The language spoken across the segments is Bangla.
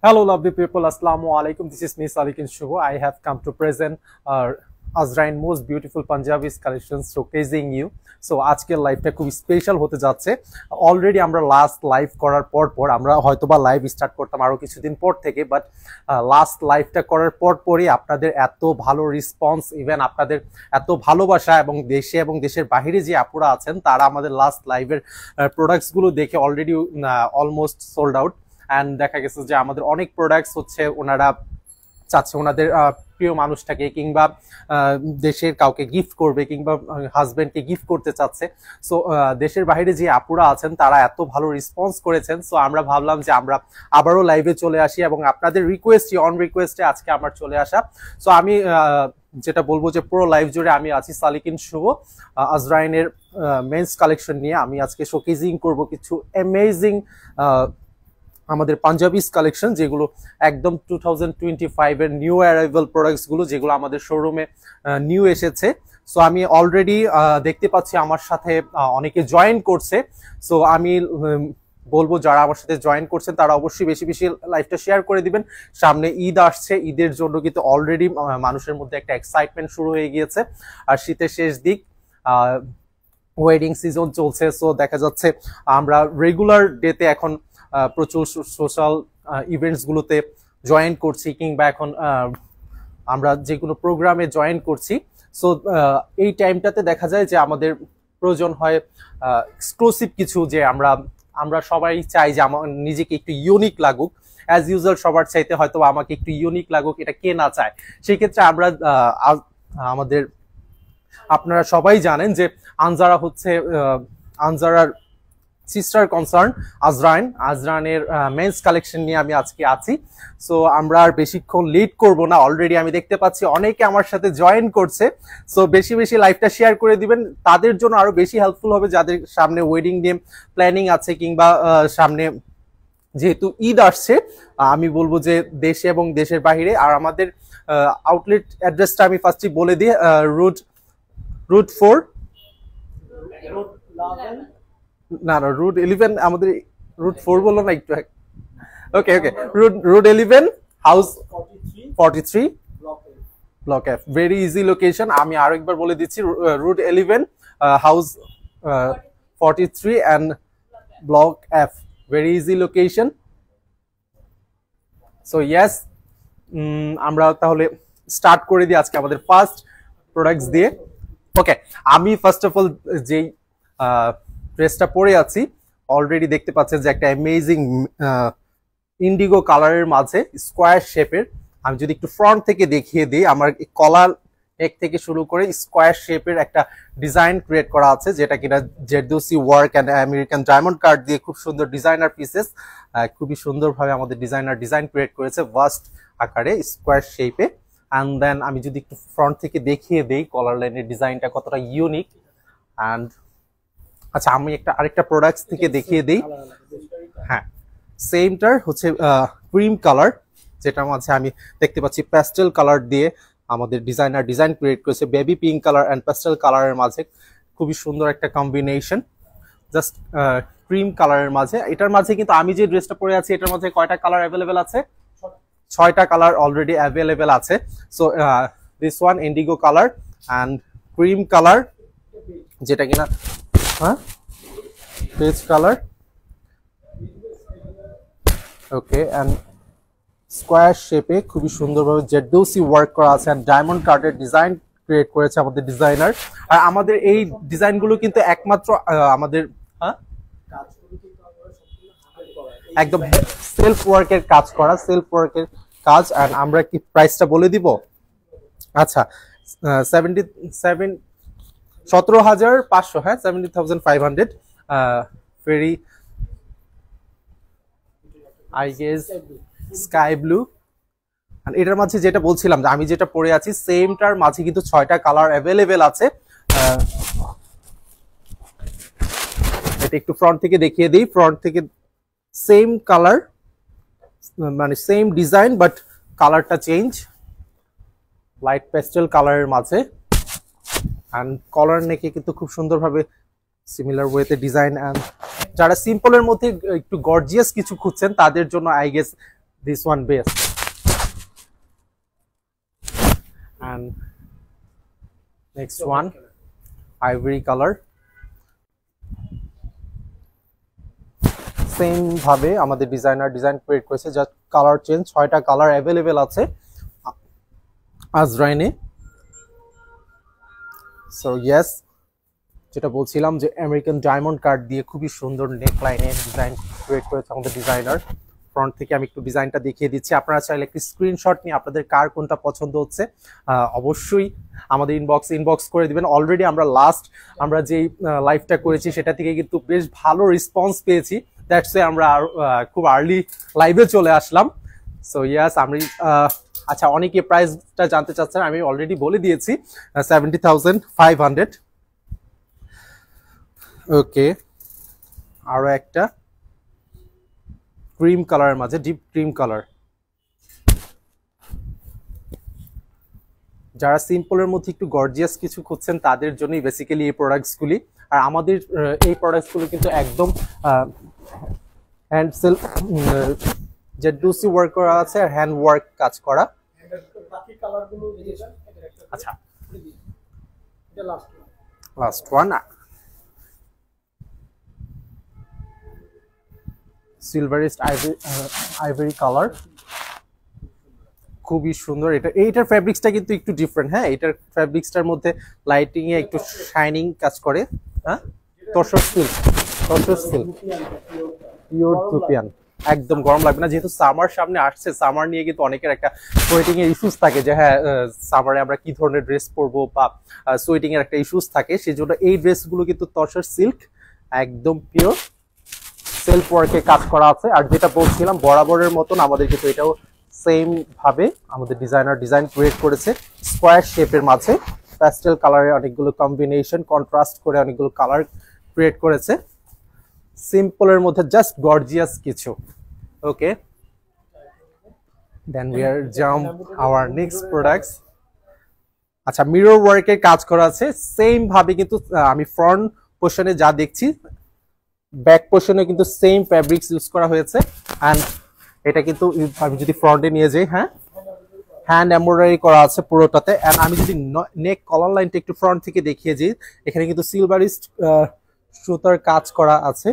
Hello, lovely people. Assalamu alaikum. This is me, Salikin Shubho. I have come to present Azrain most beautiful Punjabi's collections showcasing you. So আজকের লাইভটা খুব স্পেশাল হতে যাচ্ছে। অলরেডি আমরা লাস্ট লাইভ করার পর আমরা হয়তোবা লাইভ স্টার্ট করতাম আরো কিছুদিন পর থেকে, বাট লাস্ট লাইভটা করার পরই আপনাদের এত ভালো রেসপন্স, ইভেন আপনাদের এত ভালোবাসা এবং দেশে এবং দেশের বাইরে যে আপুরা আছেন তারা আমাদের লাস্ট লাইভের প্রোডাক্টসগুলো দেখে already almost sold out. And দেখা গেছে যে আমাদের অনেক প্রোডাক্টস হচ্ছে ওনারা চাচ্ছে ওনাদের প্রিয় মানুষটাকে কিংবা দেশের কাউকে গিফট করবে কিংবা হাজবেন্ডকে গিফট করতে চাচ্ছে। সো দেশের বাইরে যে আপুরা আছেন তারা এত ভালো রেসপন্স করেছেন, সো আমরা ভাবলাম যে আমরা আবারও লাইভে চলে আসি এবং আপনাদের রিকোয়েস্টে অন রিকোয়েস্টে আজকে আমার চলে আসা। সো আমি যেটা বলবো যে পুরো লাইভ জুড়ে আমি আছি সালিকিন শুভ আজরাইনের মেন্স কালেকশন নিয়ে। আমি আজকে শোকেজিং করব কিছু অ্যামেজিং আমাদের পাঞ্জাবিস কালেকশন, যেগুলো একদম 2025 এর নিউ অ্যারাইভাল প্রোডাক্টস গুলো, যেগুলো আমাদের শোরুমে নিউ এসেছে। সো আমি অলরেডি দেখতে পাচ্ছি আমার সাথে অনেকে জয়েন করছে। সো আমি বলবো যারা আমার সাথে জয়েন করছেন তারা অবশ্যই বেশি বেশি লাইভটা শেয়ার করে দিবেন। সামনে ঈদ আসছে, ঈদের জন্য কিন্তু অলরেডি মানুষের মধ্যে একটা এক্সাইটমেন্ট শুরু হয়ে গিয়েছে। আর শীতের শেষ দিক, ওয়েডিং সিজন চলছে। সো দেখা যাচ্ছে আমরা রেগুলার ডেতে এখন প্রচুর সোশ্যাল ইভেন্টস গুলোতে জয়েন করছি কিংবা এখন আমরা যে কোনো প্রোগ্রামে জয়েন করছি। সো এই টাইমটাতে দেখা যায় যে আমাদের প্রয়োজন হয় এক্সক্লুসিভ কিছু, যে আমরা সবাই চাই যে আমার নিজেকে একটু ইউনিক লাগুক। অ্যাজ ইউজুয়াল সবার চাইতে হয়তো আমাকে একটু ইউনিক লাগুক, এটা কে না চায়। সেই ক্ষেত্রে আমরা আমাদের আপনারা সবাই জানেন যে আনজারা হচ্ছে আনজারার সিস্টার কনসার্ন আজরানের মেন্স কালেকশন নিয়ে আমি আজকে আছি। সো আমরা আর বেশিক্ষণ লেট করব না, অলরেডি আমি দেখতে পাচ্ছি অনেকে আমার সাথে জয়েন করছে। সো বেশি বেশি লাইভটা শেয়ার করে দিবেন, তাদের জন্য আরো বেশি হেল্পফুল হবে যাদের সামনে ওয়েডিং ডে প্ল্যানিং আছে কিংবা সামনে যেহেতু ঈদ আসছে। আমি বলবো যে দেশে এবং দেশের বাইরে। আর আমাদের আউটলেট অ্যাড্রেসটা আমি ফার্স্টই বলে দিই, রুট 4 না রুট 11, আমাদের রুট 4 বললো না একটু। Okay route 11 house 43 block F, very easy location. আমি আরো একবার বলে দিচ্ছি, route 11 house 43 and block F, very easy location. So yes, আমরা তাহলে স্টার্ট করে দিই আজকে আমাদের ফার্স্ট প্রোডাক্টস দিয়ে। ওকে, আমি ফার্স্ট অফ অল যেই ড্রেসটা পরে আছি অলরেডি দেখতে পাচ্ছেন যে একটা অ্যামেজিং ইন্ডিগো কালারের মাঝে স্কোয়ার শেপের। আমি যদি একটু ফ্রন্ট থেকে দেখিয়ে দিই, আমার কলার নেক থেকে শুরু করে স্কোয়ার শেপের একটা ডিজাইন ক্রিয়েট করা আছে, যেটা কিনা zardozi work and American diamond cut দিয়ে খুব সুন্দর ডিজাইনার পিসেস, খুবই সুন্দরভাবে আমাদের ডিজাইন ক্রিয়েট করেছে ভাস্ট আকারে স্কোয়ার শেপে। অ্যান্ড দেন আমি যদি একটু ফ্রন্ট থেকে দেখিয়ে দিই কলার লাইনের ডিজাইনটা কতটা ইউনিক। অ্যান্ড আচ্ছা, আমি আরেকটা প্রোডাক্টস থেকে দেখিয়ে দিই। হ্যাঁ, সেমটার হচ্ছে ক্রিম কালার, যেটার মাঝে আমি দেখতে পাচ্ছি প্যাস্টেল কালার দিয়ে আমাদের ডিজাইন ক্রিয়েট করেছে। Baby pink colour and pastel কালারের মাঝে খুবই সুন্দর একটা কম্বিনেশন, জাস্ট ক্রিম কালারের মাঝে। এটার মাঝে কিন্তু আমি যে ড্রেসটা পরে আছি এটার মাঝে কয়টা কালার অ্যাভেলেবেল আছে? 6টা কালার অলরেডি অ্যাভেলেবেল আছে। So this one indigo colour and cream colour, যেটা কিনা beige colour. Okay, and square শেপে খুবই সুন্দরভাবে জেরদৌসি ওয়ার্ক করা আছে এন্ড ডায়মন্ড কার্ডের ডিজাইন ক্রিয়েট করেছে আমাদের ডিজাইনার। আর আমাদের এই ডিজাইনগুলো কিন্তু একমাত্র আমাদের একদম সেলফ ওয়ার্কের কাজ করা, সেলফ ওয়ার্কের কাজ। এন্ড আমরা কি প্রাইসটা বলে দিব? আচ্ছা, 17,500, হ্যাঁ 17,500, very I guess sky blue. এটার মাঝে যেটা বলছিলাম যে আমি যেটা পরে আছি সেমটার মাঝে কিন্তু 6টা কালার অ্যাভেলেবেল আছে। এটা একটু ফ্রন্ট থেকে দেখিয়ে দিই। ফ্রন্ট থেকে সেম কালার, মানে সেম ডিজাইন বাট কালারটা চেঞ্জ, লাইট পেস্টেল কালারের মাঝে। অ্যান্ড কলার নেকে কিন্তু খুব সুন্দরভাবে সিমিলার ওয়েতে ডিজাইন। অ্যান্ড যারা সিম্পলের মধ্যে একটু গর্জিয়াস কিছু খুঁজছেন তাদের জন্য I guess this one best. And next one, ivory color. Same ভাবে আমাদের ডিজাইনার ডিজাইন ক্রিয়েট করেছে, জাস্ট কালার চেঞ্জ। 6টা কালার অ্যাভেলেবেল আছে আজরাইনে। সো ইয়েস, যেটা বলছিলাম যে আমেরিকান ডায়মন্ড কার্ড দিয়ে খুবই সুন্দর নেক লাইনের ডিজাইন ক্রিয়েট করেছে আমাদের ডিজাইনার। ফ্রন্ট থেকে আমি একটু ডিজাইনটা দেখিয়ে দিচ্ছি, আপনারা চাইলে একটি স্ক্রিনশট নিয়ে আপনাদের কার কোনটা পছন্দ হচ্ছে অবশ্যই আমাদের ইনবক্স করে দিবেন। অলরেডি আমরা যেই লাইভটা করেছি সেটা থেকে কিন্তু বেশ ভালো রেসপন্স পেয়েছি, দ্যাটস ওয়াই আমরা খুব আর্লি লাইভে চলে আসলাম। সো ইয়াস, আমি আচ্ছা, অনেকে প্রাইসটা জানতে চাচ্ছেন, আমি অলরেডি বলে দিয়েছি 70,500। ওকে, আরো একটা ক্রিম কালারের মাঝে, ডিপ ক্রিম কালার। যারা সিম্পলের মধ্যে একটু গর্জিয়াস কিছু খুঁজছেন তাদের জন্যই বেসিক্যালি এই প্রোডাক্টসগুলি। আর আমাদের এই প্রোডাক্টসগুলি কিন্তু একদম হ্যান্ড সেলফ জেডুসি ওয়ার্ক করা আছে আর হ্যান্ড ওয়ার্ক কাজ করা। আচ্ছা, লাস্ট ওয়ান সিলভারিস্ট আইভরি কালার, খুবই সুন্দর। এইটার ফ্যাব্রিক্সটা কিন্তু একটু ডিফারেন্ট। হ্যাঁ, এটার ফ্যাব্রিক্সটার মধ্যে লাইটিং এ একটু শাইনিং কাজ করে। হ্যাঁ, তসর সিল্ক পিওর জুপিয়ান, একদম গরম লাগবে না। যেহেতু সামার সামনে আসছে, সামার নিয়ে কিন্তু অনেকের একটা সোয়েটিং এর ইস্যুস থাকে যে হ্যাঁ সামারে আমরা কি ধরনের ড্রেস পরবো বা সোয়েটিং এর একটা ইস্যুস থাকে, সেই জন্য এই ড্রেসগুলো কিন্তু তসর সিল্ক, একদম পিওর সেলফ ওয়ার্কে কাজ করা আছে। আর যেটা বলছিলাম বরাবরের মতন আমাদের কিন্তু এটাও সেম ভাবে আমাদের ডিজাইনার ডিজাইন ক্রিয়েট করেছে স্কোয়ার শেপের মাঝে, প্যাস্টেল কালারের অনেকগুলো কম্বিনেশন কন্ট্রাস্ট করে অনেকগুলো কালার ক্রিয়েট করেছে, সিম্পলের মধ্যে জাস্ট গর্জিয়াস কিছু। Okay, then we are jump our next products. আচ্ছা, মিরর ওয়ার্কের কাজ করা আছে সেম ভাবে, কিন্তু আমি ফ্রন্ট পোর্শনে যা দেখছি ব্যাক পোর্শনে কিন্তু সেম ফ্যাব্রিক্স ইউজ করা হয়েছে। অ্যান্ড এটা কিন্তু আমি যদি ফ্রন্টে নিয়ে যাই, হ্যাঁ, হ্যান্ড এমব্রয়ডারি করা আছে পুরোটাতে। অ্যান্ড আমি যদি নেক কলার লাইনটা একটু ফ্রন্ট থেকে দেখিয়ে দিই, এখানে কিন্তু সিলভারিস্ট সুতার কাজ করা আছে।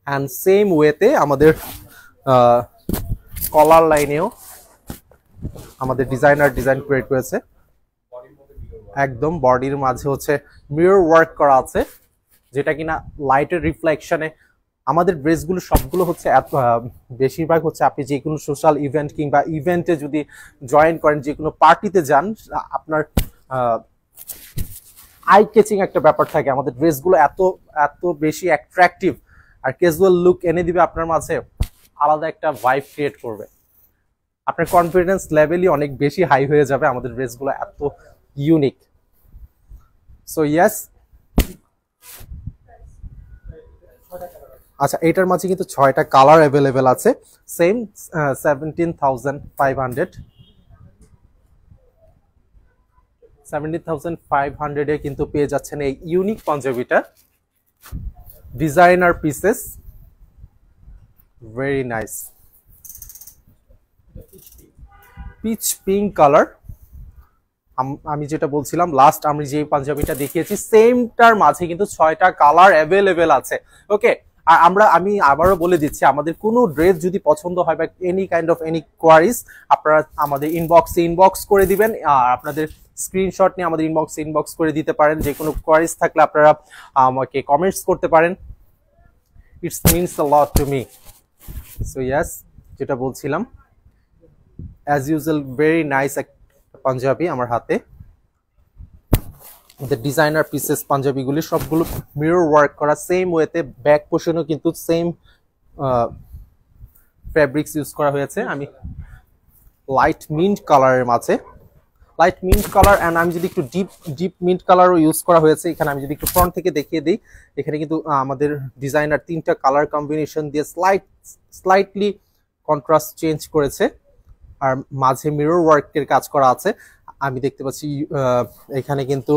অ্যান্ড সেম ওয়েতে আমাদের কলার লাইনেও আমাদের ডিজাইনার ডিজাইন ক্রিয়েট করেছে, একদম বডির মাঝে হচ্ছে মিরর ওয়ার্ক করা আছে, যেটা কিনা লাইটের রিফ্লেকশনে আমাদের ড্রেসগুলো সবগুলো হচ্ছে বেশিরভাগ হচ্ছে আপনি যে কোনো সোশ্যাল ইভেন্ট কিংবা ইভেন্টে যদি জয়েন করেন, যে কোনো পার্টিতে যান, আপনার আই ক্যাচিং একটা ব্যাপার থাকে। আমাদের ড্রেসগুলো এত বেশি অ্যাট্রাকটিভ আর ক্যাজুয়াল লুক এনে দিবে আপনার মাঝে, আলাদা একটা ভাইব ক্রিয়েট করবে, আপনার কনফিডেন্স লেভেলই অনেক বেশি হাই হয়ে যাবে আমাদের ড্রেসগুলো এত ইউনিক। সো ইয়েস, আচ্ছা, এটার মাঝে কিন্তু 6টা কালার অ্যাভেলেবেল আছে, সেম 17,500 কিন্তু পেয়ে যাচ্ছেন এই ইউনিক পাঞ্জাবিটা। Designer pieces, very nice, pitch pink colour. আমি যেটা বলছিলাম লাস্ট আমি যে পাঞ্জাবিটা দেখিয়েছি সেমটার মাঝে কিন্তু 6টা কালার অ্যাভেলেবেল আছে। ওকে, আর আমি আবারও বলে দিচ্ছি, আমাদের কোনো ড্রেস যদি পছন্দ হয় বা any kind of any queries, আপনারা আমাদের ইনবক্স করে দিবেন। আর আপনাদের স্ক্রিনশট নিয়ে আমাদের ইনবক্স করে দিতে পারেন। যে কোনো কোয়ারিজ থাকলে আপনারা আমাকে কমেন্টস করতে পারেন। It's means a lot to me. So yes, যেটা বলছিলাম as usual very nice panjabi আমার হাতে। ডিজাইনার পিসেস পাঞ্জাবিগুলি সবগুলো মিরর ওয়ার্ক করা, সেম ওয়েতে ব্যাক পোর্শনও কিন্তু সেম ফ্যাব্রিক্স ইউজ করা হয়েছে। আমি লাইট মিন্ট কালারের মাঝে, লাইট মিন্ট কালার অ্যান্ড আমি যদি একটু ডিপ মিন্ট কালারও ইউজ করা হয়েছে। এখানে আমি যদি একটু ফ্রন্ট থেকে দেখিয়ে দিই, এখানে কিন্তু আমাদের ডিজাইনার 3টা কালার কম্বিনেশন দিয়ে স্লাইটলি কন্ট্রাস্ট চেঞ্জ করেছে, আর মাঝে মিরর ওয়ার্কের কাজ করা আছে। আমি দেখতে পাচ্ছি এখানে কিন্তু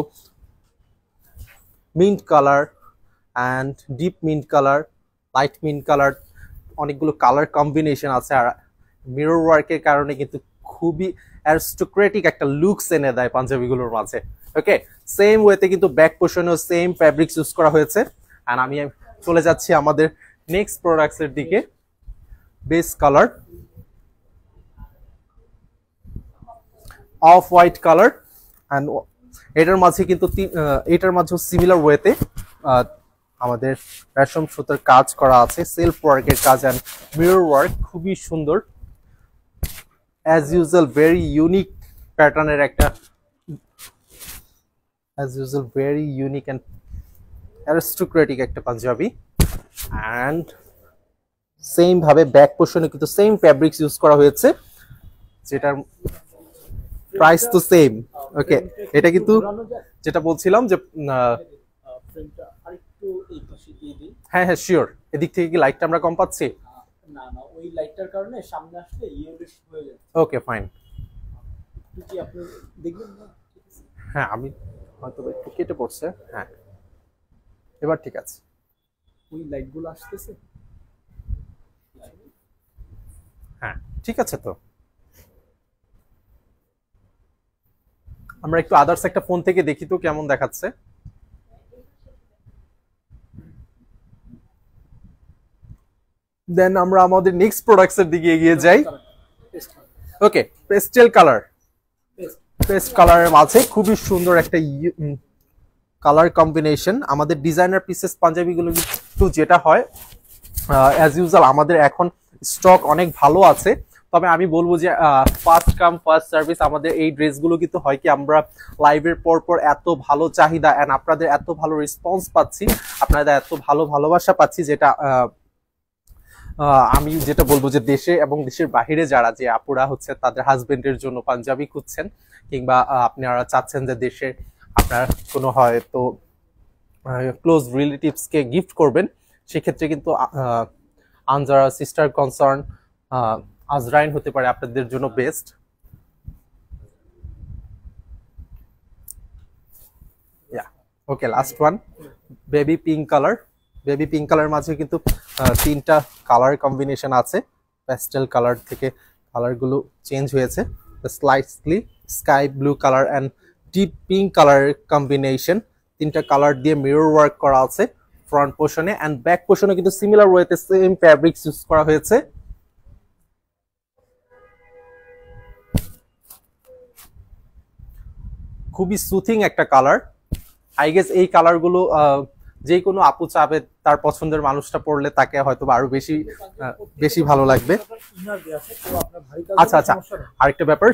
mint colour and deep mint colour, light mint colour, অনেকগুলো কালার কম্বিনেশন আছে। আর মিরর ওয়ার্কের কারণে কিন্তু খুবই অ্যারিস্টোক্রেটিক একটা লুকস এনে দেয় পাঞ্জাবিগুলোর মাঝে। ওকে, সেম ওয়েতে কিন্তু ব্যাক পোর্শনেও সেম ফ্যাব্রিক্স ইউজ করা হয়েছে। আর আমি চলে যাচ্ছি আমাদের নেক্সট প্রোডাক্টসের দিকে। Base colour off white colour, and এটার মাঝে কিন্তু এটার মাঝেও সিমিলার ওয়েতে আমাদের রেশম সুতার কাজ করা আছে, সেলফ ওয়ার্কের কাজ অ্যান্ড মিরর ওয়ার্ক, খুবই সুন্দর। অ্যাজ ইউজুয়াল ভেরি ইউনিক প্যাটার্নের একটা, as usual very unique and aristocratic একটা পাঞ্জাবি। অ্যান্ড সেম ভাবে ব্যাক পোর্শনে কিন্তু সেম ফ্যাব্রিক্স ইউজ করা হয়েছে, যেটার প্রাইস তো সেম। ওকে, এটা কিন্তু যেটা বলছিলাম যে হ্যাঁ হ্যাঁ শিওর, এদিক থেকে কি লাইটটা আমরা কম পাচ্ছি? না না, ওই লাইটটার কারণে সামনে আসলে ইয়েলোইশ হয়ে যায়। ওকে ফাইন, কি আপনি দেখবেন না? হ্যাঁ আমি হয়তো একটু কেটে পড়ছে, হ্যাঁ এবার ঠিক আছে। ওই লাইটগুলো আসতেছে, হ্যাঁ ঠিক আছে। তো আমরা একটু আদার্স একটা ফোন থেকে দেখি তো কেমন দেখাচ্ছে। দেন আমরা আমাদের নেক্সট প্রোডাক্টস এর দিকে এগিয়ে যাই। ওকে, পেস্টেল কালার, পেস্ট কালারের মাঝে খুবই সুন্দর একটা কালার কম্বিনেশন। আমাদের ডিজাইনার পিসেস পাঞ্জাবিগুলো কিন্তু যেটা হয় অ্যাজ ইউজুয়াল আমাদের এখন স্টক অনেক ভালো আছে, তবে আমি বলবো যে ফার্স্ট কাম ফার্স্ট সার্ভিস। আমাদের এই ড্রেসগুলো কিন্তু হয় কি, আমরা লাইভের পর পর এত ভালো চাহিদা অ্যান্ড আপনাদের এত ভালো রেসপন্স পাচ্ছি, আপনাদের এত ভালো ভালোবাসা পাচ্ছি, যেটা আমি যেটা বলবো যে দেশে এবং দেশের বাহিরে যারা যে আপুরা হচ্ছে তাদের হাজবেন্ডের জন্য পাঞ্জাবি খুঁজছেন, কিংবা আপনারা চাচ্ছেন যে দেশে আপনার কোনো হয়তো ক্লোজ রিলেটিভসকে গিফট করবেন, সেক্ষেত্রে কিন্তু আনজারা সিস্টার কনসার্ন আজরাইন হতে পারে আপনাদের জন্য best. Okay, last one baby pink colour. Baby pink colour মাঝে কিন্তু তিনটা কালার কম্বিনেশন আছে, প্যাস্টেল কালার থেকে কালারগুলো চেঞ্জ হয়েছে, slightly sky blue colour and deep pink কালারের কম্বিনেশন। তিনটা কালার দিয়ে মিরর ওয়ার্ক করা আছে ফ্রন্ট পোর্শনে, অ্যান্ড ব্যাক পোর্শনে কিন্তু সিমিলার ওয়েতে সেম ফ্যাব্রিক্স ইউজ করা হয়েছে। খুবই সুথিং একটা কালার। আই গেস এই কালারগুলো যে কোনো আপু চাবে তার পছন্দের মানুষটা পড়লে তাকে হয়তো আরো বেশি বেশি ভালো লাগবে। আচ্ছা আচ্ছা, আরেকটা ব্যাপার,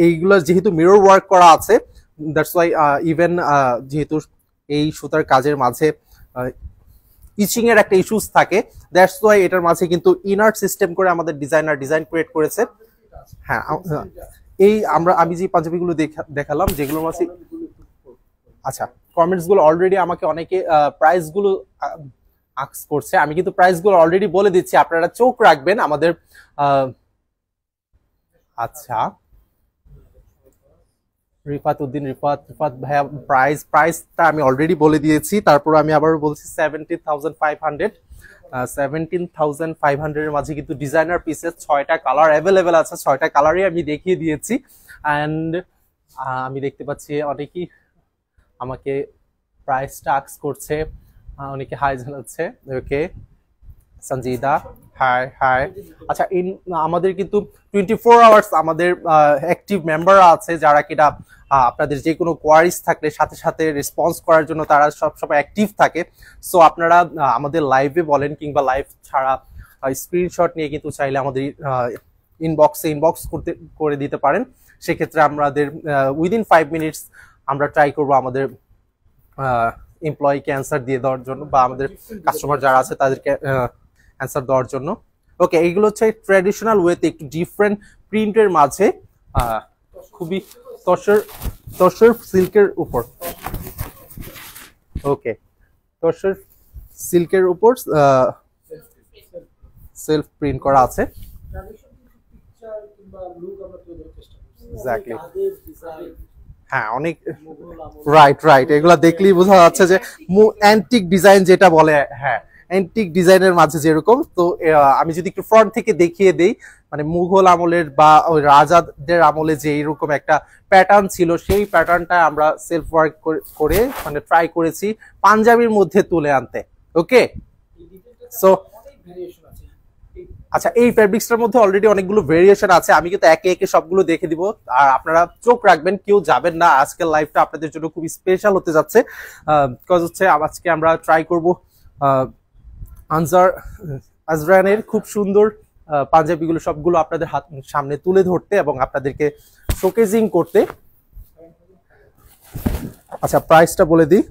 এইগুলো যেহেতু মিরর ওয়ার্ক করা আছে, দ্যাটস ওয়াই ইভেন যেহেতু এই সুতার কাজের মাঝে ইচিং এর একটা ইস্যুস থাকে, দ্যাটস ওয়াই এটার মাঝে কিন্তু ইনার সিস্টেম করে আমাদের ডিজাইনার ডিজাইন ক্রিয়েট করেছে। হ্যাঁ, এই আমি যে পাঞ্জাবিগুলো দেখালাম যেগুলোর মাঝে, আচ্ছা কমেন্টস গুলো অলরেডি আমাকে অনেকে প্রাইস গুলো আস্ক করছে, আমি কিন্তু প্রাইস গুলো অলরেডি বলে দিচ্ছি, আপনারা চোখ রাখবেন আমাদের। আচ্ছা রিফাত উদ্দিন, রিফাত ভাইয়া, প্রাইসটা আমি অলরেডি বলে দিয়েছি, তারপর আমি আবার বলছি 17,500। 17,500 এর মাঝে কিন্তু ডিজাইনার পিসেস 6টা কালার অ্যাভেলেবেল আছে, 6টা কালারই আমি দেখিয়ে দিয়েছি। অ্যান্ড আমি দেখতে পাচ্ছি অনেকেই আমাকে প্রাইসটা আস্ক করছে, অনেকে হাই জানাচ্ছে। ওকে সঞ্জিদা, হাই হাই। আচ্ছা, আমাদের কিন্তু 24 আওয়ার্স আমাদের অ্যাক্টিভ মেম্বার আছে, যারা কিনা আপনাদের যে কোনো কোয়ারিজ থাকলে সাথে সাথে রেসপন্স করার জন্য তারা সবসময় অ্যাক্টিভ থাকে। সো আপনারা আমাদের লাইভে বলেন কিংবা লাইভ ছাড়া স্ক্রিনশট নিয়ে কিন্তু চাইলে আমাদের ইনবক্স করে দিতে পারেন। সেক্ষেত্রে আমাদের উইদিন 5 মিনিটস আমরা ট্রাই করবো আমাদের এমপ্লয়িকে অ্যান্সার দিয়ে দেওয়ার জন্য, বা আমাদের কাস্টমার যারা আছে তাদেরকে অ্যান্সার দেওয়ার জন্য। ওকে, এইগুলো হচ্ছে ট্র্যাডিশনাল ওয়েতে একটু ডিফারেন্ট প্রিন্টের মাঝে, খুবই তসর সিল্কের উপর। ওকে, তসর সিল্কের উপর সেলফ প্রিন্ট করা আছে। এক্স্যাক্টলি, হ্যাঁ অনেক রাইট, এগুলা দেখলেই বোঝা যাচ্ছে যে অ্যান্টিক ডিজাইন যেটা বলে, হ্যাঁ অ্যান্টিক ডিজাইনের মাঝে যেরকম। তো আমি যদি একটু ফ্রন্ট থেকে দেখিয়ে দেই, মানে মুঘল আমলের বা ওই রাজাদের আমলে যে এরকম একটা প্যাটার্ন ছিল, সেই প্যাটার্নটা আমরা সেলফ ওয়ার্ক করে মানে ট্রাই করেছি পাঞ্জাবির মধ্যে তুলে আনতে। ওকে, সো আচ্ছা, এই ফেব্রিক্সটার মধ্যে অলরেডি অনেকগুলো ভেরিয়েশন আছে, আমি কিন্তু একে একে সবগুলো দেখে দিব। আর আপনারা চোখ রাখবেন, কেউ যাবেন না, আজকের লাইভটা আপনাদের জন্য খুব স্পেশাল হতে যাচ্ছে। বিকজ হচ্ছে আজকে আমরা ট্রাই করব আজরানের খুব সুন্দর পাঞ্জাবিগুলো সবগুলো আপনাদের হাত সামনে তুলে ধরতে এবং আপনাদেরকে শোকেজিং করতে। আচ্ছা, প্রাইসটা বলে দিই,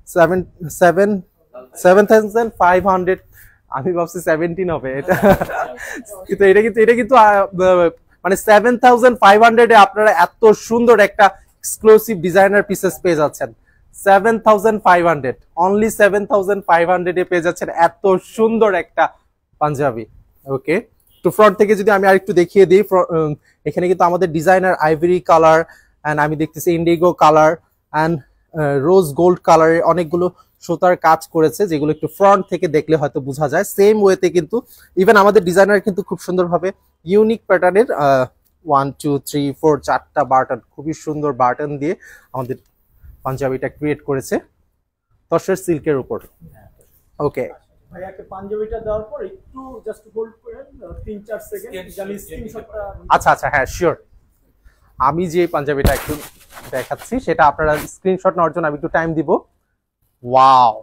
7,500। আমি ভাবছি 17 হবে এটা, কিন্তু এটা কিন্তু মানে 7,500 এ আপনারা এত সুন্দর একটা এক্সক্লুসিভ ডিজাইনার পিসেস পেয়ে যাচ্ছেন। 7,500, অনলি 7,500 এ পেয়ে যাচ্ছেন এত সুন্দর একটা পাঞ্জাবি। ওকে, তো ফ্রন্ট থেকে যদি আমি আরেকটু দেখিয়ে দিই, এখানে কিন্তু আমাদের ডিজাইনার আইভরি কালার এন্ড আমি দেখতেছি indigo colour and rose gold কালারে অনেকগুলো সুতার কাজ করেছে, যেগুলো একটু ফ্রন্ট থেকে দেখলে হয়তো বোঝা যায়। সেম ওয়েতে কিন্তু ইভেন আমাদের ডিজাইনার কিন্তু খুব সুন্দরভাবে ইউনিক প্যাটার্নের 1 2 3 4 4টা বাটন, খুবই সুন্দর বাটন দিয়ে আমাদের পাঞ্জাবিটা ক্রিয়েট করেছে তসর সিল্কের উপর। ওকে, ভাইয়াকে পাঞ্জাবিটা দেওয়ার পর একটু জাস্ট হোল্ড করেন 3-4 সেকেন্ড, আমি স্ক্রিনশটটা। আচ্ছা আচ্ছা, হ্যাঁ শিওর। আমি যে পাঞ্জাবিটা একটু দেখাচ্ছি সেটা আপনারা স্ক্রিনশট নেওয়ার জন্য আমি একটু টাইম দিব। Wow,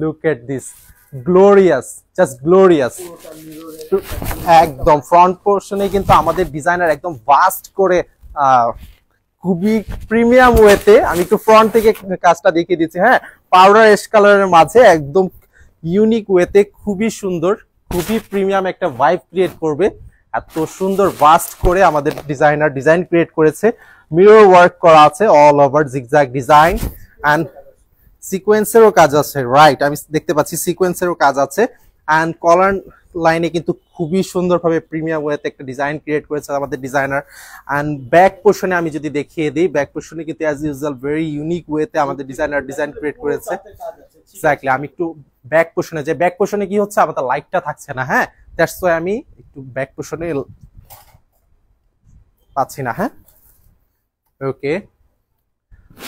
look at this, glorious, just glorious. একদম ফ্রন্ট পোর্শনে কিন্তু আমাদের ডিজাইনার একদম ভাস্ট করে খুবই প্রিমিয়াম ওয়েতে, আমি একটু ফ্রন্ট থেকে কাজটা দেখিয়ে দিচ্ছি। হ্যাঁ, পাউডার অ্যাশ কালারের মাঝে একদম ইউনিক ওয়েতে খুবই সুন্দর, খুবই প্রিমিয়াম একটা ভাইব ক্রিয়েট করবে। এত সুন্দর ভাস্ট করে আমাদের ডিজাইনার ডিজাইন ক্রিয়েট করেছে। মিরর ওয়ার্ক করা আছে all over, zigzag design and সিকোয়েন্সেরও কাজ আছে। রাইট, আমি দেখতে পাচ্ছি সিকোয়েন্সেরও কাজ আছে। এন্ড কলার লাইনে কিন্তু খুবই সুন্দরভাবে প্রিমিয়াম ওয়েতে একটা ডিজাইন ক্রিয়েট করেছে আমাদের ডিজাইনার। এন্ড ব্যাক পোর্শনে আমি যদি দেখিয়ে দিই, ব্যাক পোর্শনে কিন্তু অ্যাজ ইউজুয়াল ভেরি ইউনিক ওয়েতে আমাদের ডিজাইনার ডিজাইন ক্রিয়েট করেছে। এক্স্যাক্টলি, আমি একটু ব্যাক পোর্শনে যে ব্যাক পোর্শনে কি হচ্ছে, আমাদের লাইটটা থাকছে না। হ্যাঁ, দ্যাটস ওয়াই আমি একটু ব্যাক পোর্শনে পাচ্ছি না। হ্যাঁ, ওকে,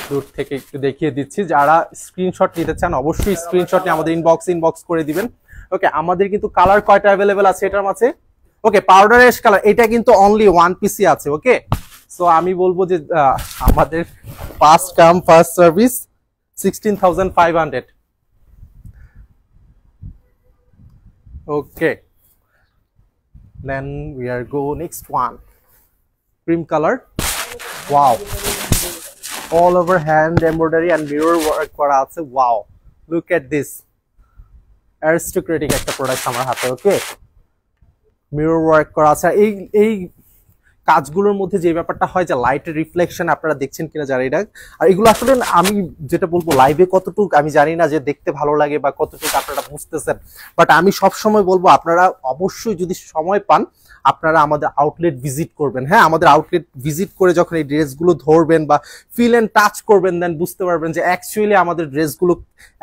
দূর থেকে একটু দেখিয়ে দিচ্ছি। যারা স্ক্রিনশট নিতে চান অবশ্যই স্ক্রিনশট নিয়ে আমাদের ইনবক্স করে দিবেন। ওকে, আমাদের কিন্তু কালার কয়টা অ্যাভেলেবেল আছে এটার মাঝে? ওকে, পাউডার অ্যাশ কালার, এটা কিন্তু অনলি 1 পিসই আছে। ওকে, সো আমি বলবো যে আমাদের first come first service 16,500। Okay, then we are go next one, cream colour. Wow, all over hand embroidery and mirror work করা আছে। Wow, look at this, aristocratic একটা প্রোডাক্ট আমার হাতে। ওকে, মিরর ওয়ার্ক করা আছে। এই কাজগুলোর মধ্যে যে ব্যাপারটা হয় যে লাইটের রিফ্লেকশন, আপনারা দেখছেন কিনা জানি না। আর এগুলো আসলে আমি যেটা বলবো, লাইভে কতটুকু আমি জানি না যে দেখতে ভালো লাগে বা কতটুকু আপনারা বুঝতেছেন, বাট আমি সব সময় বলবো আপনারা অবশ্যই যদি সময় পান আপনারা আমাদের আউটলেট ভিজিট করবেন। হ্যাঁ, আমাদের আউটলেট ভিজিট করে যখন এই ড্রেসগুলো ধরবেন বা ফিল এন্ড টাচ করবেন, দেন বুঝতে পারবেন যে অ্যাকচুয়ালি আমাদের ড্রেসগুলো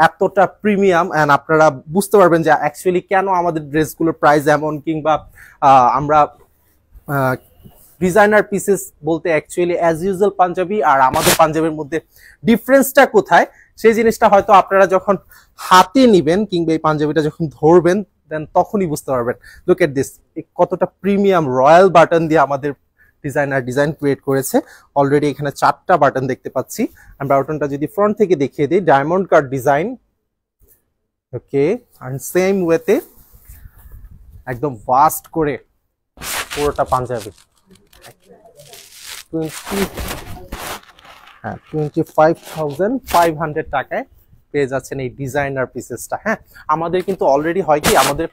এতটা প্রিমিয়াম, এন্ড আপনারা বুঝতে পারবেন যে অ্যাকচুয়ালি কেন আমাদের ড্রেসগুলোর প্রাইস এমন, কিংবা আমরা ডিজাইনার পিসেস বলতে অ্যাকচুয়ালি অ্যাজ ইউজুয়াল পাঞ্জাবি আর আমাদের পাঞ্জাবির মধ্যে ডিফারেন্সটা কোথায়, সেই জিনিসটা হয়তো আপনারা যখন হাতে নিবেন কিংবা এই পাঞ্জাবিটা যখন ধরবেন দেন তখনই বুঝতে পারবেন। লুক এট দিস, কতটা প্রিমিয়াম রয়্যাল বাটন দিয়ে আমাদের ডিজাইনার ডিজাইন ক্রিয়েট করেছে। অলরেডি এখানে 4টা বাটন দেখতে পাচ্ছি। আমি বাটনটা যদি ফ্রন্ট থেকে দেখিয়ে দিই, diamond cut design. Okay, and same ওয়েতে একদম ভাস্ট করে পুরোটা পাঞ্জাবি 25,500 টাকায় পেয়ে যাচ্ছেন এই ডিজাইনার পিসেসটা। হ্যাঁ, আমাদের কিন্তু অলরেডি হয় কি, আমাদের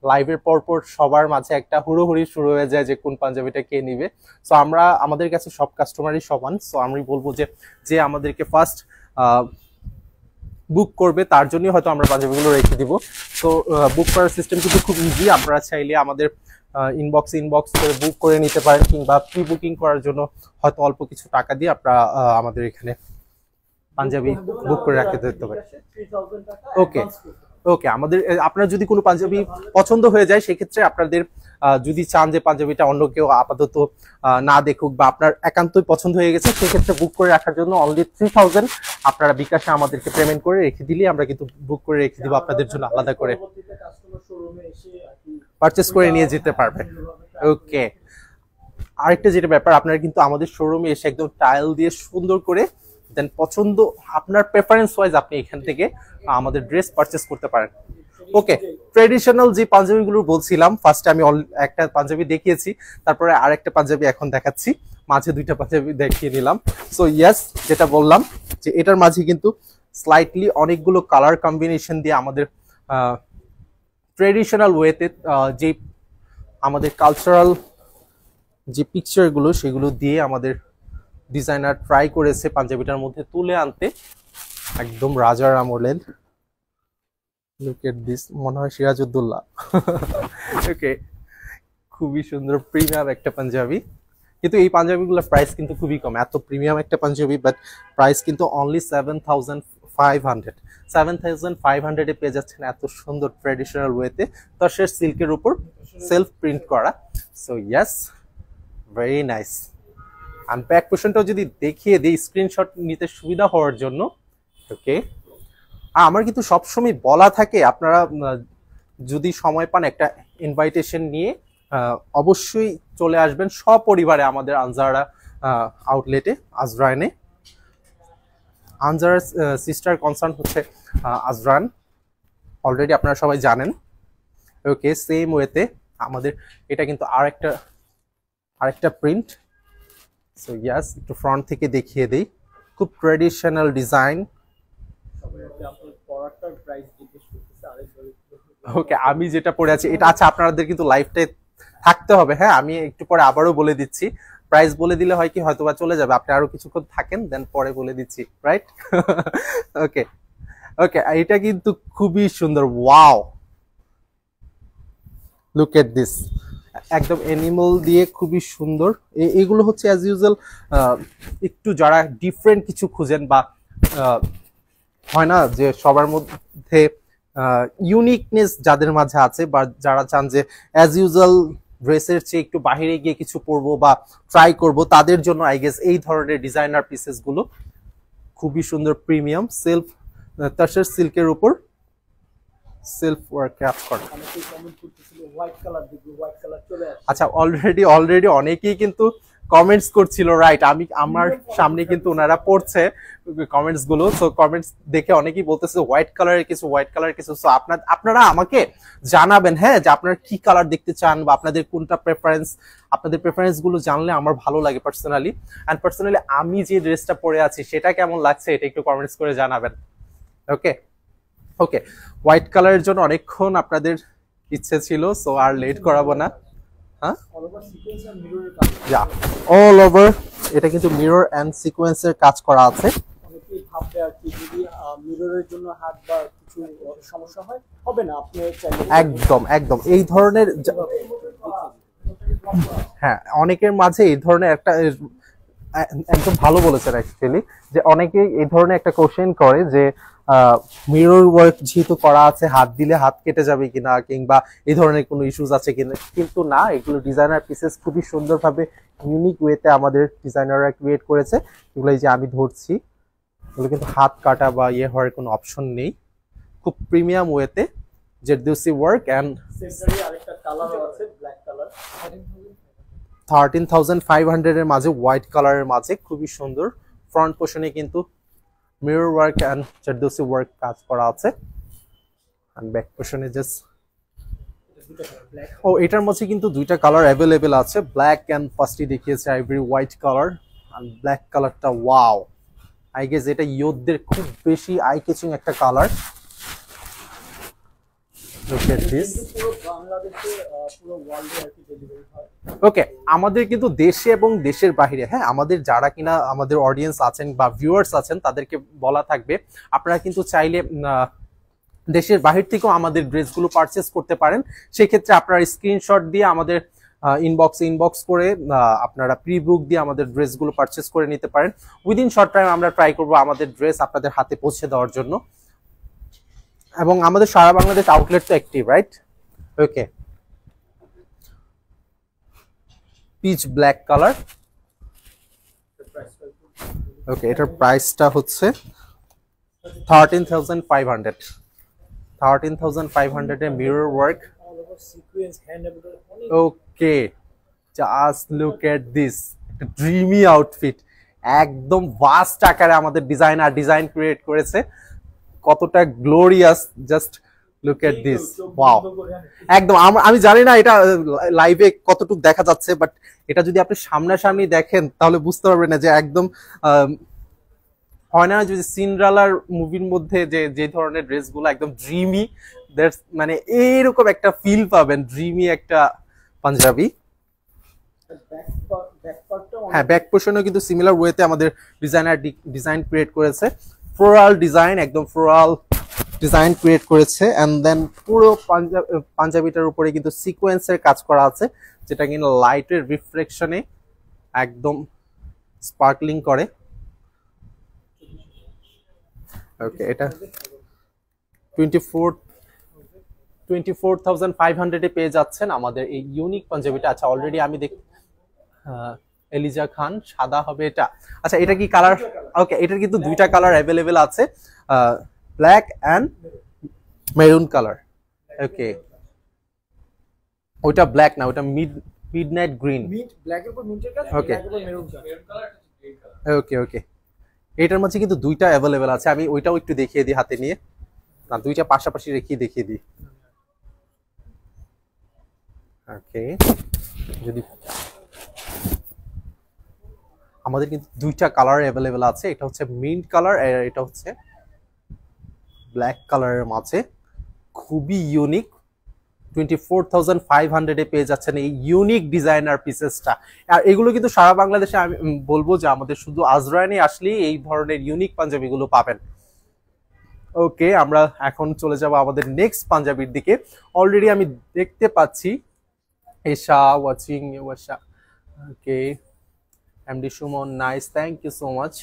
লাইভের পরপর সবার মাঝে একটা হুড়োহুড়ি শুরু হয়ে যায় যে কোন পাঞ্জাবিটা কে নিবে। সো আমাদের কাছে সব কাস্টমারই সমান। সো আমি বলবো যে আমাদেরকে ফার্স্ট বুক করবে তার জন্যই হয়তো আমরা পাঞ্জাবিগুলো রেখে দিব। সো বুক করার সিস্টেম কিন্তু খুব ইজি। আপনারা চাইলে আমাদের ইনবক্স করে বুক করে নিতে পারেন, কিংবা প্রি বুকিং করার জন্য হয়তো অল্প কিছু টাকা দিয়ে আপনারা আমাদের এখানে পাঞ্জাবি বুক করে রাখতে দিতে পারেন। ওকে ওকে, আমাদের আপনার যদি কোনো পাঞ্জাবি পছন্দ হয়ে যায় সেক্ষেত্রে আপনাদের যদি চান যে পাঞ্জাবিটা অন্য কেউ আপাতত না দেখুক বা আপনার একান্তই পছন্দ হয়ে গেছে সেক্ষেত্রে বুক করে রাখার জন্য অনলি 3000 আপনারা বিকাশে আমাদেরকে পেমেন্ট করে রেখে দিলেই আমরা কিন্তু বুক করে রেখে দিব আপনাদের জন্য আলাদা করে, পারচেস করে নিয়ে যেতে পারবেন। ওকে, আরেকটা যেটা ব্যাপার, আপনারা কিন্তু আমাদের শোরুমে এসে একদম টাইল দিয়ে সুন্দর করে দেন পছন্দ আপনার প্রেফারেন্স ওয়াইজ আপনি এখান থেকে আমাদের ড্রেস পারচেস করতে পারেন। ওকে, ট্রেডিশনাল যে পাঞ্জাবিগুলো বলছিলাম, ফার্স্টে আমি একটা পাঞ্জাবি দেখিয়েছি, তারপরে আরেকটা পাঞ্জাবি এখন দেখাচ্ছি, মাঝে দুইটা পাঞ্জাবি দেখিয়ে নিলাম। সো ইয়েস, যেটা বললাম যে এটার মাঝে কিন্তু স্লাইটলি অনেকগুলো কালার কম্বিনেশন দিয়ে আমাদের ট্রেডিশনাল ওয়েতে যে আমাদের কালচারাল যে পিকচারগুলো সেগুলো দিয়ে আমাদের ডিজাইনার ট্রাই করেছে পাঞ্জাবিটার মধ্যে তুলে আনতে একদম রাজার আমলের। লুক এট দিস, মনে হয় সিরাজউদ্দৌলা। ওকে, খুবই সুন্দর প্রিমিয়াম একটা পাঞ্জাবি, কিন্তু এই পাঞ্জাবিগুলোর প্রাইস কিন্তু খুবই কম। এত প্রিমিয়াম একটা পাঞ্জাবি বাট প্রাইস কিন্তু অনলি 7500 7500 পেয়ে যাচ্ছেন এত সুন্দর ট্রেডিশনাল ওয়েতে তসর সিল্কের উপর সেলফ প্রিন্ট করা। So yes, very nice. আমি ব্যাক পোর্শনটাও যদি দেখিয়ে দিই স্ক্রিনশট নিতে সুবিধা হওয়ার জন্য। ওকে, আমার কিন্তু সবসময় বলা থাকে আপনারা যদি সময় পান একটা ইনভাইটেশন নিয়ে অবশ্যই চলে আসবেন সপরিবারে আমাদের আনজারা আউটলেটে আজরাইনে। আনজারার সিস্টার কনসার্ন হচ্ছে আজরান, অলরেডি আপনারা সবাই জানেন। ওকে, সেম ওয়েতে আমাদের এটা কিন্তু আরেকটা প্রিন্ট। সো ইয়াস, একটু ফ্রন্ট থেকে দেখিয়ে দেই, খুব ট্রেডিশনাল ডিজাইন। ওকে, আমি যেটা পরে আছি এটা, আচ্ছা আপনাদের কিন্তু লাইভটাই থাকতে হবে, হ্যাঁ আমি একটু পরে আবারও বলে দিচ্ছি। প্রাইস বলে দিলে হয় কি হয়তোবা চলে যাবে, আপনি আরো কিছুক্ষণ থাকেন দেন পরে বলে দিচ্ছি, রাইট? ওকে ওকে, এটা কিন্তু খুবই সুন্দর, ওয়াও, লুক এট দিস, একদম অ্যানিমাল দিয়ে খুবই সুন্দর। এগুলো হচ্ছে অ্যাজ ইউজুয়াল একটু যারা ডিফারেন্ট কিছু খুঁজেন বা হয় না যে সবার মধ্যে ইউনিকনেস যাদের মাঝে আছে বা যারা চান যে অ্যাজ ইউজুয়াল ড্রেসের চেয়ে একটু বাইরে গিয়ে কিছু পরবো বা ট্রাই করব, তাদের জন্য আই গেস এই ধরনের ডিজাইনার পিসেস গুলো খুবই সুন্দর, প্রিমিয়াম সেলফ তসর সিল্কের উপর সেলফ ওয়ার্ক কাজ করা। আচ্ছা, অলরেডি অনেকেই কিন্তু কমেন্টস করছিল, রাইট? আমার সামনে কিন্তু ওনারা পড়ছে কমেন্টস গুলো। সো কমেন্টস দেখে অনেকেই বলতেছে হোয়াইট কালারের কিছু। সো আপনারা আমাকে জানাবেন, হ্যাঁ, যে আপনারা কি কালার দেখতে চান বা আপনাদের কোনটা প্রেফারেন্স। আপনাদের প্রেফারেন্স গুলো জানলে আমার ভালো লাগে পার্সোনালি। আমি যে ড্রেসটা পরে আছি সেটা কেমন লাগছে এটা একটু কমেন্টস করে জানাবেন। ওকে ওকে, হোয়াইট কালারের জন্য অনেকক্ষণ আপনাদের ইচ্ছে ছিল, সো আর লেট করাবো না। হ্যাঁ, অল ওভার এটা কিন্তু মিরর এন্ড সিকোয়েন্সের কাজ করা আছে। অনেকেই ভাববে আর কি, যদি মিররের জন্য হাত বা কিছু সমস্যা হয়, হবে না, আপনি চাইলে একদম এই ধরনের, হ্যাঁ, অনেকের মাঝে এই ধরনের একটা, একদম ভালো বলেছেন অ্যাকচুয়ালি, যে অনেকে এই ধরনের একটা কোশ্চেন করে যে মিরর ওয়ার্ক যেহেতু করা আছে হাত দিলে হাত কেটে যাবে কিনা, কিংবা এই ধরনের কোনো ইস্যুস আছে কিনা। কিন্তু না, এগুলো ডিজাইনার পিসেস খুবই সুন্দরভাবে ইউনিক ওয়েতে আমাদের ডিজাইনাররা ক্রিয়েট করেছে। এগুলো এই যে আমি ধরছি, এগুলো কিন্তু হাত কাটা বা হওয়ার কোনো অপশন নেই, খুব প্রিমিয়াম ওয়েতে জেরদৌসি ওয়ার্ক এন্ড আরেকটা কালার আছে ব্ল্যাক কালার 13,500 এর মাঝে, হোয়াইট কালারের মাঝে খুবই সুন্দর। ফ্রন্ট পোর্শনে কিন্তু মিরর ওয়ার্ক এন্ড জেরদৌসি ওয়ার্ক কাজ করা আছে, এন্ড ব্যাক পোর্শনে জাস্ট এটার মধ্যে কিন্তু দুইটা কালার অ্যাভেলেবেল আছে, ব্ল্যাক এন্ড ফার্স্টই দেখিয়েছে ivory white colour, and black কালারটা ওয়াও, আই গেস এটা ইয়ুথদের খুব বেশি আই ক্যাচিং একটা কালার। ওকে, আমাদের কিন্তু দেশে এবং দেশের বাইরে, হ্যাঁ, আমাদের যারা কিনা আমাদের অডিয়েন্স আছেন বা ভিউয়ার্স আছেন তাদেরকে বলা থাকবে, আপনারা কিন্তু চাইলে দেশের বাহির থেকেও আমাদের ড্রেসগুলো পারচেস করতে পারেন। সেক্ষেত্রে আপনারা স্ক্রিনশট দিয়ে আমাদের ইনবক্স করে আপনারা প্রি বুক দিয়ে আমাদের ড্রেসগুলো পারচেস করে নিতে পারেন। উইদিন শর্ট টাইম আমরা ট্রাই করবো আমাদের ড্রেস আপনাদের হাতে পৌঁছে দেওয়ার জন্য। এবং আমাদের সারা বাংলাদেশ আউটলেট তো অ্যাক্টিভ, রাইট? ওকে, পিচ ব্ল্যাক কালার। ওকে, এটার প্রাইসটা হচ্ছে 13,500। 13,500 এ mirror work. Okay, just look at this, dreamy outfit. একদম ভাস্ট আকারে আমাদের ডিজাইনার ডিজাইন ক্রিয়েট করেছে, কতটা glorious. Just look at this, wow. একদম আমি জানি না এটা লাইভে কতটুকু দেখা যাচ্ছে, বাট এটা যদি আপনি সামনাসামনি দেখেন তাহলে বুঝতে পারবেন না যে একদম হয় না যে সিন্ড্রেলার মুভির মধ্যে যে ধরনের ড্রেসগুলো একদম ড্রিমি, মানে এইরকম একটা ফিল পাবেন, ড্রিমি একটা পাঞ্জাবি। হ্যাঁ, ব্যাক পোর্শনও কিন্তু সিমিলার ওয়েতে আমাদের ডিজাইনার ডিজাইন ক্রিয়েট করেছে, ফ্লোরাল ডিজাইন, একদম ফ্লোরাল ডিজাইন ক্রিয়েট করেছে। এন্ড দেন পুরো পাঞ্জাবিটার উপরে কিন্তু সিকোয়েন্সের কাজ করা আছে, যেটা কিন্তু লাইটের রিফ্লেকশনে একদম স্পার্কলিং করে। ওকে, এটা 24,500 এ পেয়ে যাচ্ছেন আমাদের এই ইউনিক পাঞ্জাবিটা। আচ্ছা, অলরেডি আমি এলিজা খান, সাদা হবে এটা। আচ্ছা, এটা কি কালার? ওকে, এটার কিন্তু দুইটা কালার অ্যাভেলেবেল আছে, ব্ল্যাক এন্ড মেরুন কালার। ওকে, ওইটা ব্ল্যাক না, ওটা মিডনাইট গ্রিন। ওকে ওকে ওকে, এটার মধ্যে কিন্তু দুইটা অ্যাভেলেবেল আছে। আমি ওইটাও একটু দেখিয়ে দিই হাতে নিয়ে, না দুইটা পাশাপাশি রেখে দেখিয়ে দিই। ওকে, যদি আমাদের কিন্তু দুইটা কালার অ্যাভেলেবেল আছে, এটা হচ্ছে মিন্ট কালার আর এটা হচ্ছে ব্ল্যাক কালারের মাঝে, খুবই ইউনিক। 24,500 এ পেয়ে যাচ্ছেন এই ইউনিক ডিজাইনার পিসেসটা। আর এগুলো কিন্তু সারা বাংলাদেশে আমি বলবো যে আমাদের শুধু আজরাইনে আসলেই এই ধরনের ইউনিক পাঞ্জাবিগুলো পাবেন। ওকে, আমরা এখন চলে যাব আমাদের নেক্সট পাঞ্জাবির দিকে। অলরেডি আমি দেখতে পাচ্ছি এশা ওয়াচিং ওয়াশা। Okay, MD Suman, nice, thank you so much.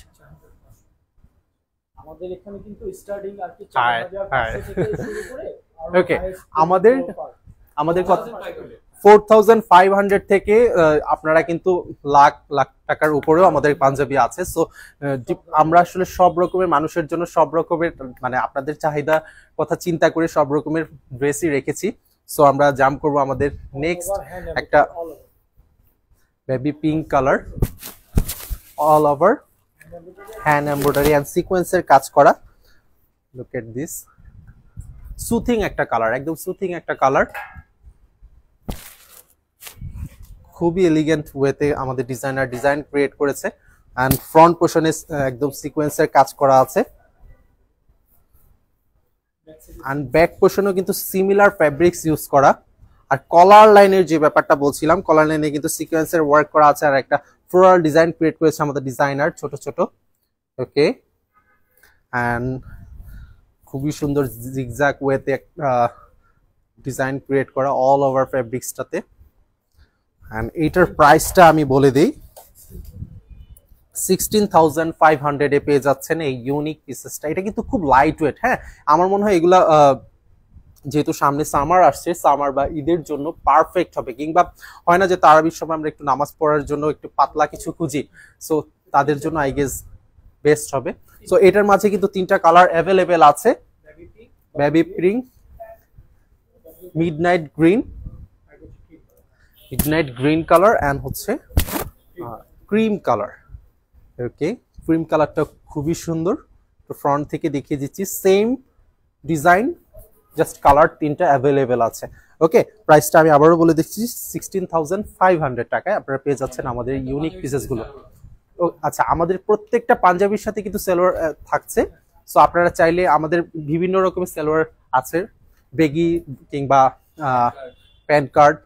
আমাদের এখানে কিন্তু স্টার্টিং আর কি 4,500 থেকে শুরু করে, ওকে, আমাদের কত 4,500 থেকে আপনারা কিন্তু লাখ লাখ টাকার উপরেও আমাদের পাঞ্জাবি আছে। সো আমরা আসলে সব রকমের মানুষের জন্য সব রকমের, মানে আপনাদের চাহিদা কথা চিন্তা করে সব রকমের ড্রেসই রেখেছি। সো আমরা জাম্প করব আমাদের নেক্সট একটা baby pink colour, all over hand embroidery and সিকোয়েন্সের কাজ করা। লুক এট দিস, সুথিং একটা কালার, একদম সুথিং একটা কালার, খুবই এলিগেন্ট ওয়েতে আমাদের ডিজাইনার ডিজাইন ক্রিয়েট করেছে। এন্ড ফ্রন্ট পোর্শনে একদম সিকোয়েন্সের কাজ করা আছে, এন্ড ব্যাক পোর্শনেও কিন্তু সিমিলার ফ্যাব্রিক্স ইউজ করা। আর কলার লাইনের যে ব্যাপারটা বলছিলাম, কলার লাইনে কিন্তু সিকোয়েন্সের ওয়ার্ক করা আছে, আর একটা ফ্লোরাল ডিজাইন ক্রিয়েট করেছে আমাদের ডিজাইনার ছোট ছোট। ওকে, এন্ড খুবই সুন্দর জিগজ্যাগ ওয়েতে একটা ডিজাইন ক্রিয়েট করা অল ওভার ফ্যাব্রিক্সটাতে। এন্ড এইটার প্রাইসটা আমি বলে দিই, 16,500 এ পেয়ে যাচ্ছেন এই ইউনিক পিসেসটা। এটা কিন্তু খুব লাইট ওয়েট। হ্যাঁ, আমার মনে হয় এগুলা যেহেতু সামনে সামার আসছে, সামার বা ঈদের জন্য পারফেক্ট হবে। কিংবা হয় না যে তারাবির সময় আমরা একটু নামাজ পড়ার জন্য একটু পাতলা কিছু খুঁজি, সো তাদের জন্য আই গেস বেস্ট হবে। সো এটার মাঝে কিন্তু তিনটা কালার অ্যাভেলেবেল আছে, baby pink, midnight green colour and হচ্ছে ক্রিম কালার। ওকে, ক্রিম কালারটা খুবই সুন্দর। তো ফ্রন্ট থেকে দেখিয়ে দিচ্ছি, সেম ডিজাইন, জাস্ট কালার তিনটা অ্যাভেলেবেল আছে। ওকে, প্রাইসটা আমি আবারও বলে দিচ্ছি, 16,500 টাকায় আপনারা পেয়ে যাচ্ছেন আমাদের ইউনিক পিসেসগুলো। আচ্ছা, আমাদের প্রত্যেকটা পাঞ্জাবির সাথে কিন্তু সালোয়ার থাকছে। সো আপনারা চাইলে আমাদের বিভিন্ন রকমের সালোয়ার আছে, বেগি কিংবা প্যান্ট কার্ড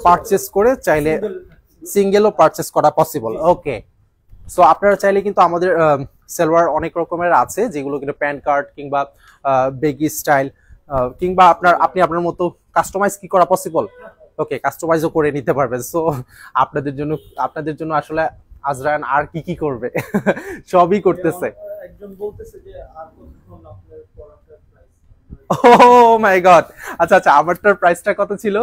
পারচেস করে চাইলে সিঙ্গেলও পারচেস করা পসিবল। ওকে, সো আপনারা চাইলে কিন্তু আমাদের সালোয়ার অনেক রকমের আছে, যেগুলো কিন্তু প্যান্ট কার্ড কিংবা বেগি স্টাইল কিংবা আপনি আপনার মতো কাস্টমাইজ কি করা পসিবল। ওকে, কাস্টমাইজও করে নিতে পারবেন। সো আপনাদের জন্য আসলে আজরায়ান আর কি করবে, সবই করতেছে। একজন বলতেছে যে আর কতক্ষণ আপনার পড়াটার প্রাইস ও মাই গড, আচ্ছা আচ্ছা, আমারটার প্রাইসটা কত ছিল?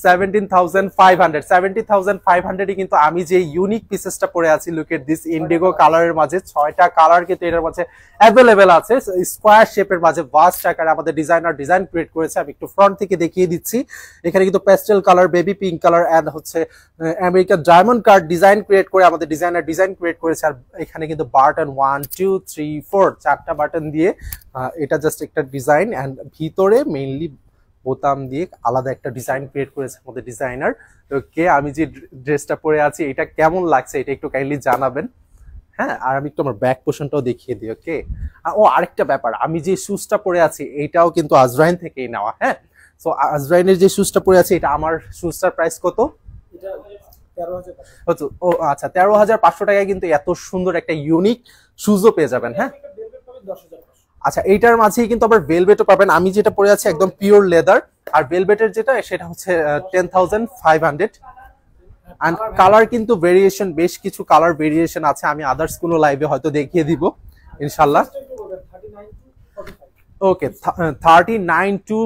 17,500 17,500 কিন্তু আমি যে ইউনিক পিসেসটা পরে আছি, লুক এট দিস ইন্ডিগো কালারের মাঝে 6টা কালার কিন্তু এটার মাঝে অ্যাভেলেবেল আছে, স্কোয়ার শেপের মাঝে ভাস্ট আকারে আমাদের ডিজাইনার ডিজাইন ক্রিয়েট করেছে। আমি একটু ফ্রন্ট থেকে দেখিয়ে দিচ্ছি, এখানে কিন্তু pastel colour, baby pink colour and হচ্ছে American diamond card design create করে আমাদের ডিজাইনার ডিজাইন ক্রিয়েট করেছে। আর এখানে কিন্তু বাটন 1 2 3 4 চারটা বাটন দিয়ে এটা জাস্ট একটা ডিজাইন, এন্ড ভিতরে মেইনলি বোতাম দিয়ে আলাদা একটা ডিজাইন ক্রিয়েট করেছে আমাদের ডিজাইনার। ওকে, আমি যে ড্রেসটা পরে আছি এটা কেমন লাগছে এটা একটু কাইন্ডলি জানাবেন। হ্যাঁ, আর আমি একটু আমার ব্যাক পোর্শনটাও দেখিয়ে দিই। ওকে, ও আরেকটা ব্যাপার, আমি যে শুজটা পরে আছি এইটাও কিন্তু আজরাইন থেকেই নেওয়া। হ্যাঁ, সো আজরাইনের যে শুজটা পরে আছে এটা, আমার শুজটার প্রাইস কত? এটা 13,500। ও আচ্ছা, 13,500 টাকায় কিন্তু এত সুন্দর একটা ইউনিক শুজও পেয়ে যাবেন। হ্যাঁ, একটা ভেলভেট পাবে 10,500। আচ্ছা, এইটার মাঝেই কিন্তু আবার ভেলভেটও পাবেন। আমি যেটা পরে আছি একদম পিওর লেদার, আর ভেলভেটের যেটা সেটা হচ্ছে 10,500। এন্ড কালার কিন্তু ভেরিয়েশন, বেশ কিছু কালার ভেরিয়েশন আছে, আমি আদার্স কোনো লাইভে হয়তো দেখিয়ে দিব ইনশাল্লাহ। 39 to 45। ওকে, 39 to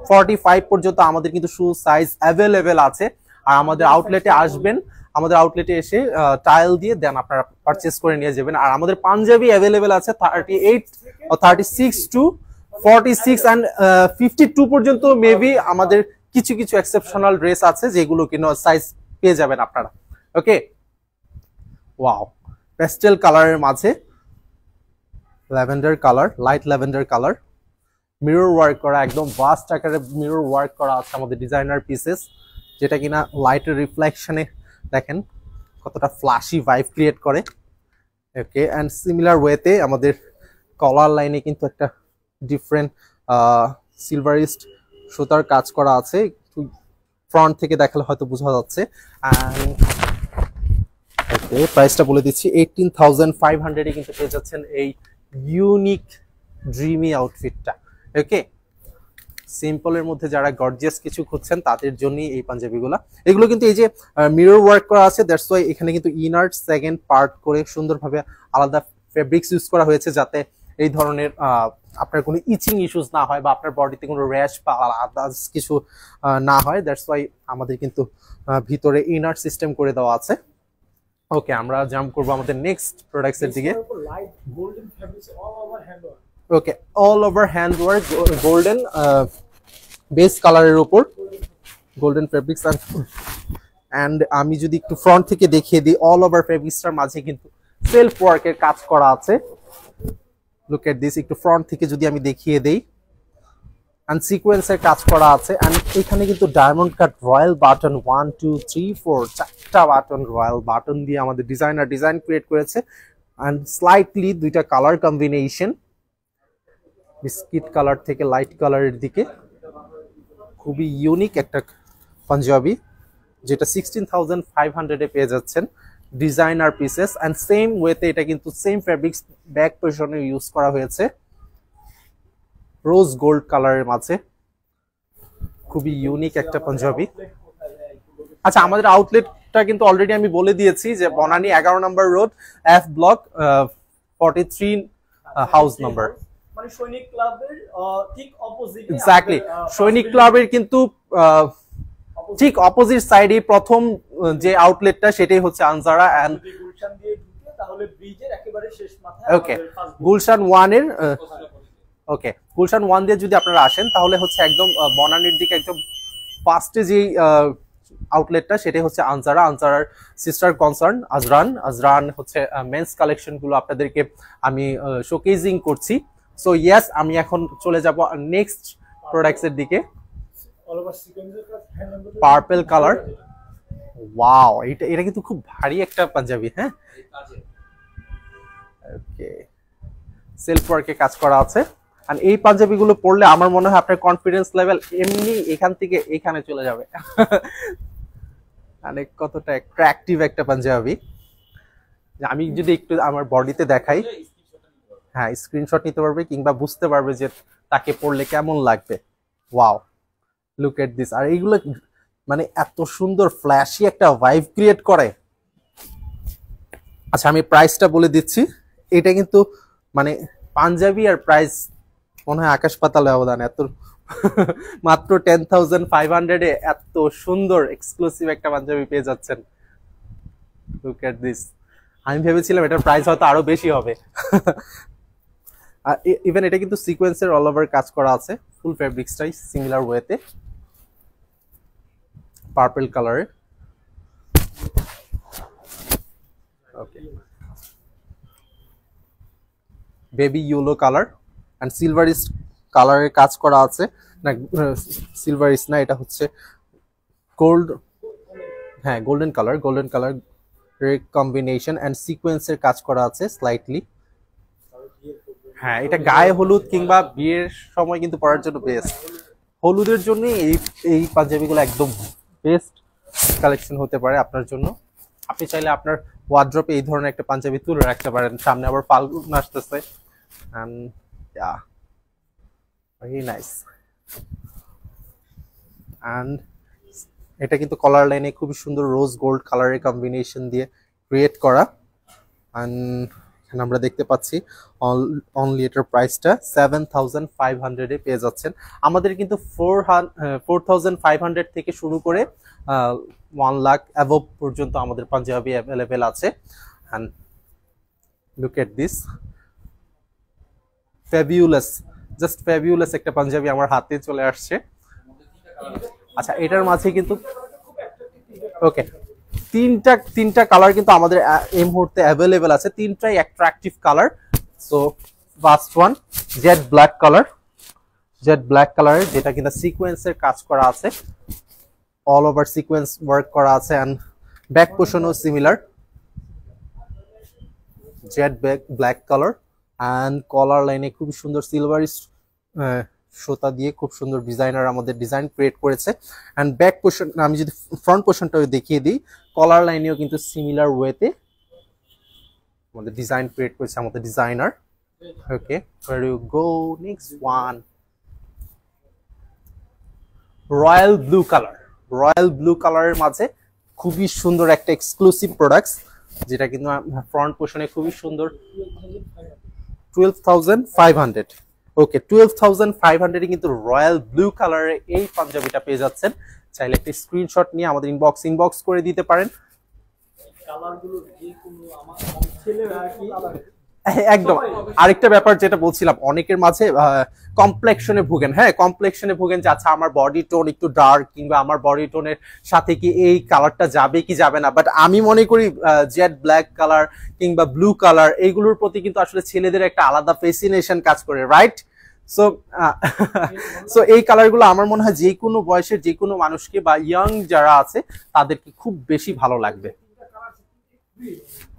45 পর্যন্ত আমাদের কিন্তু শু সাইজ অ্যাভেলেবেল আছে। আর আমাদের আউটলেটে আসবেন, আমাদের আউটলেটে এসে টাইল দিয়ে দেন আপনারা পারচেজ করে নিয়ে যাবেন। আর আমাদের পাঞ্জাবি অ্যাভেলেবেল আছে 38 ও 36 টু 46 এন্ড 52 পর্যন্ত মেবি আমাদের কিছু কিছু এক্সেপশনাল ড্রেস আছে যেগুলো কিনো সাইজ পেয়ে যাবেন আপনারা। ওকে, ওয়াও, পেস্টেল কালারের মাঝে lavender colour, light lavender colour, mirror work করা, একদম ভাস্ট আকারে মিরর ওয়ার্ক করা আছে আমাদের ডিজাইনার পিসেস, যেটা কিনা লাইটের রিফ্লেকশনে দেখেন কতটা ফ্ল্যাশি ভাইব ক্রিয়েট করে। ওকে, এন্ড সিমিলার ওয়েতে আমাদের কলার লাইনে কিন্তু একটা ডিফারেন্ট সিলভারিস্ট সুতার কাজ করা আছে, একটু ফ্রন্ট থেকে দেখালে হয়তো বোঝা যাচ্ছে। ওকে, প্রাইসটা বলে দিচ্ছি, 18,500 এ কিন্তু পেয়ে যাচ্ছেন এই ইউনিক ড্রিমি আউটফিটটা। ওকে, সিম্পলের মধ্যে যারা গর্জিয়াস কিছু খুঁজছেন তাদের জন্যই এই পাঞ্জাবিগুলো। এগুলো কিন্তু এই যে মিরর ওয়ার্ক করা আছে, দ্যাটস ওয়াই এখানে কিন্তু ইনার সেকেন্ড পার্ট করে সুন্দরভাবে আলাদা ফেব্রিক্স ইউজ করা হয়েছে, যাতে এই ধরনের আপনার কোনো ইচিং ইস্যুস না হয় বা আপনার বডিতে কোনো র্যাশ বা আদার্স কিছু না হয়। দ্যাটস ওয়াই আমাদের কিন্তু ভিতরে ইনার সিস্টেম করে দেওয়া আছে। ওকে, আমরা জাম্প করবো আমাদের নেক্সট প্রোডাক্টস এর দিকে। Light golden fabrics all over hand work. Okay, all over hand work, golden base কালারের উপর গোল্ডেন ফেব্রিক্স। এন্ড আমি যদি একটু ফ্রন্ট থেকে দেখিয়ে দিই, অল ওভার ফেব্রিক্সটার মাঝে কিন্তু সেলফ ওয়ার্কের কাজ করা আছে। লুক এট দিস, একটু ফ্রন্ট থেকে যদি আমি দেখিয়ে দেই, এন্ড সিকোয়েন্সের কাজ করা আছে। এন্ড এখানে কিন্তু ডায়মন্ড কাট রয়্যাল বাটন 1 2 3 4 চারটা বাটন, রয়্যাল বাটন দিয়ে আমাদের ডিজাইনার ডিজাইন ক্রিয়েট করেছে। এন্ড স্লাইটলি দুইটা কালার কম্বিনেশন, বিস্কিট কালার থেকে লাইট কালারের দিকে, খুবই ইউনিক একটা পাঞ্জাবি, যেটা 16,500 এ পেয়ে যাচ্ছেন ডিজাইনার পিসেস। এন্ড সেম ওয়েতে এটা কিন্তু সেম ফেব্রিক্স ব্যাক পোর্শনে ইউজ করা হয়েছে, রোজ গোল্ড কালারের মাঝে, খুবই ইউনিক একটা পাঞ্জাবি। আচ্ছা, আমাদের আউটলেটটা কিন্তু অলরেডি আমি বলে দিয়েছি যে বনানী 11 নম্বর road, F block 43 house number, মানে সৈনিক ক্লাবের ঠিক অপোজিট। এক্স্যাক্টলি, সৈনিক ক্লাবের কিন্তু ঠিক অপোজিট সাইডে প্রথম যে আউটলেটটা সেটাই হচ্ছে আনজারা। এন্ড গুলশান দিয়ে ঢুকে তাহলে ব্রিজের একেবারে শেষ মাথায় ওকে, গুলশান 1 এর ওকে, গুলশান 1 দিয়ে যদি আপনারা আসেন তাহলে হচ্ছে একদম বনানীর দিকে একদম ফার্স্টে যে আউটলেটটা সেটাই হচ্ছে আনজারা, আনজারার সিস্টার কনসার্ন আজরান। আজরান হচ্ছে মেন্স কালেকশন গুলো আপনাদেরকে আমি শোকেজিং করছি। সো ইয়েস, আমি এখন চলে যাব নেক্সট প্রোডাক্টস এর দিকে। পার্পল কালার, ওয়াও, এটা কিন্তু খুব ভারী একটা পাঞ্জাবি। হ্যাঁ, ওকে, সেলফ ওয়ার্কে কাজ করা আছে। আর এই পাঞ্জাবিগুলো পরলে আমার মনে হয় আপনার কনফিডেন্স লেভেল এমনি এখান থেকে এখানে চলে যাবে। মানে কতটা অ্যাট্রাকটিভ একটা পাঞ্জাবি। আমি যদি একটু আমার বডিতে দেখাই, হ্যাঁ, স্ক্রিনশট নিতে পারবে কিংবা বুঝতে পারবে যে তাকে পরলে কেমন লাগবে। Wow, look at this. আর এইগুলো মানে এত সুন্দর ফ্ল্যাশি একটা ভাইব ক্রিয়েট করে। আচ্ছা আমি প্রাইসটা বলে দিচ্ছি, এটা কিন্তু মানে পাঞ্জাবি আর প্রাইস মনে হয় আকাশ পাতাল ব্যবধান। এত মাত্র 10,500 এ এত সুন্দর এক্সক্লুসিভ একটা পাঞ্জাবি পেয়ে যাচ্ছেন। Look at this. আমি ভেবেছিলাম এটার প্রাইস হয়তো আরো বেশি হবে। আর ইভেন এটা কিন্তু সিকোয়েন্সের অল ওভার কাজ করা আছে, ফুল ফেব্রিক্সটাই সিমিলার ওয়েতে, পার্পল কালারে। ওকে, baby yellow colour and silverish কালারের কাজ করা আছে। না সিলভারিশ না, এটা হচ্ছে গোল্ড, হ্যাঁ গোল্ডেন কালার কম্বিনেশন অ্যান্ড সিকোয়েন্সের কাজ করা আছে স্লাইটলি। হ্যাঁ এটা গায়ে হলুদ কিংবা বিয়ের সময় কিন্তু পরার জন্য বেস্ট। হলুদের জন্য এই পাঞ্জাবিগুলো একদম বেস্ট কালেকশন হতে পারে আপনার জন্য। আপনি চাইলে আপনার ওয়ার্ড্রপে এই ধরনের একটা পাঞ্জাবি তুলে রাখতে পারেন, সামনে আবার ফাল্গুন আসতেছে। and yeah, very nice. and এটা কিন্তু কলার লাইনে খুবই সুন্দর রোজ গোল্ড কালারের কম্বিনেশন দিয়ে ক্রিয়েট করা। and এখানে আমরা দেখতে পাচ্ছি অনলি এটার প্রাইসটা 7,500 এ পেয়ে যাচ্ছেন। আমাদের কিন্তু 4,500 থেকে শুরু করে 1 লাখ অ্যাবভ পর্যন্ত আমাদের পাঞ্জাবি অ্যাভেলেবেল আছে। and look at this, fabulous, just fabulous একটা পাঞ্জাবি আমার হাতে চলে আসছে। আচ্ছা এটার মাঝে কিন্তু ওকে তিনটা কালার কিন্তু আমাদের এই মুহূর্তে অ্যাভেলেবেল আছে, তিনটাই attractive colour. So first one jet black কালারের, যেটা কিন্তু সিকোয়েন্সের কাজ করা আছে, অল ওভার সিকোয়েন্স ওয়ার্ক করা আছে এন্ড ব্যাক পোর্শনও similar jet black colour. And collar লাইনে খুব সুন্দর সিলভারিশ সুতা দিয়ে খুব সুন্দর ডিজাইনার আমাদের ডিজাইন ক্রিয়েট করেছে। এন্ড ব্যাক পোর্শন আমি যদি ফ্রন্ট পোর্শনটাও দেখিয়ে দিই, কলার লাইনেও কিন্তু সিমিলার ওয়েতে আমাদের ডিজাইন ক্রিয়েট করেছে আমাদের designer. Okay, where you go next one, royal blue কালারের মাঝে খুবই সুন্দর একটা এক্সক্লুসিভ প্রোডাক্টস, যেটা কিন্তু ফ্রন্ট পোর্শনে খুবই সুন্দর। 12,500। ওকে, 12,500 কিন্তু রয়্যাল ব্লু কালারের এই পাঞ্জাবিটা পেয়ে যাচ্ছেন। চাইলে একটা স্ক্রিনশট নিয়ে আমাদের ইনবক্স করে দিতে পারেন। একদম। আরেকটা ব্যাপার যেটা বলছিলাম, অনেকের মাঝে কমপ্লেক্সনে ভুগেন, হ্যাঁ কমপ্লেক্সনে ভুগেন যে আচ্ছা আমার বডি টোন একটু ডার্ক, কিংবা আমার বডি টোনের সাথে কি এই কালারটা যাবে কি যাবে না। বাট আমি মনে করি জেড ব্ল্যাক কালার কিংবা ব্লু কালার এইগুলোর প্রতি কিন্তু আসলে ছেলেদের একটা আলাদা ফ্যাসিনেশন কাজ করে, রাইট? সো এই কালারগুলো আমার মনে হয় যে কোনো বয়সের যে কোনো মানুষকে বা ইয়াং যারা আছে তাদেরকে খুব বেশি ভালো লাগবে।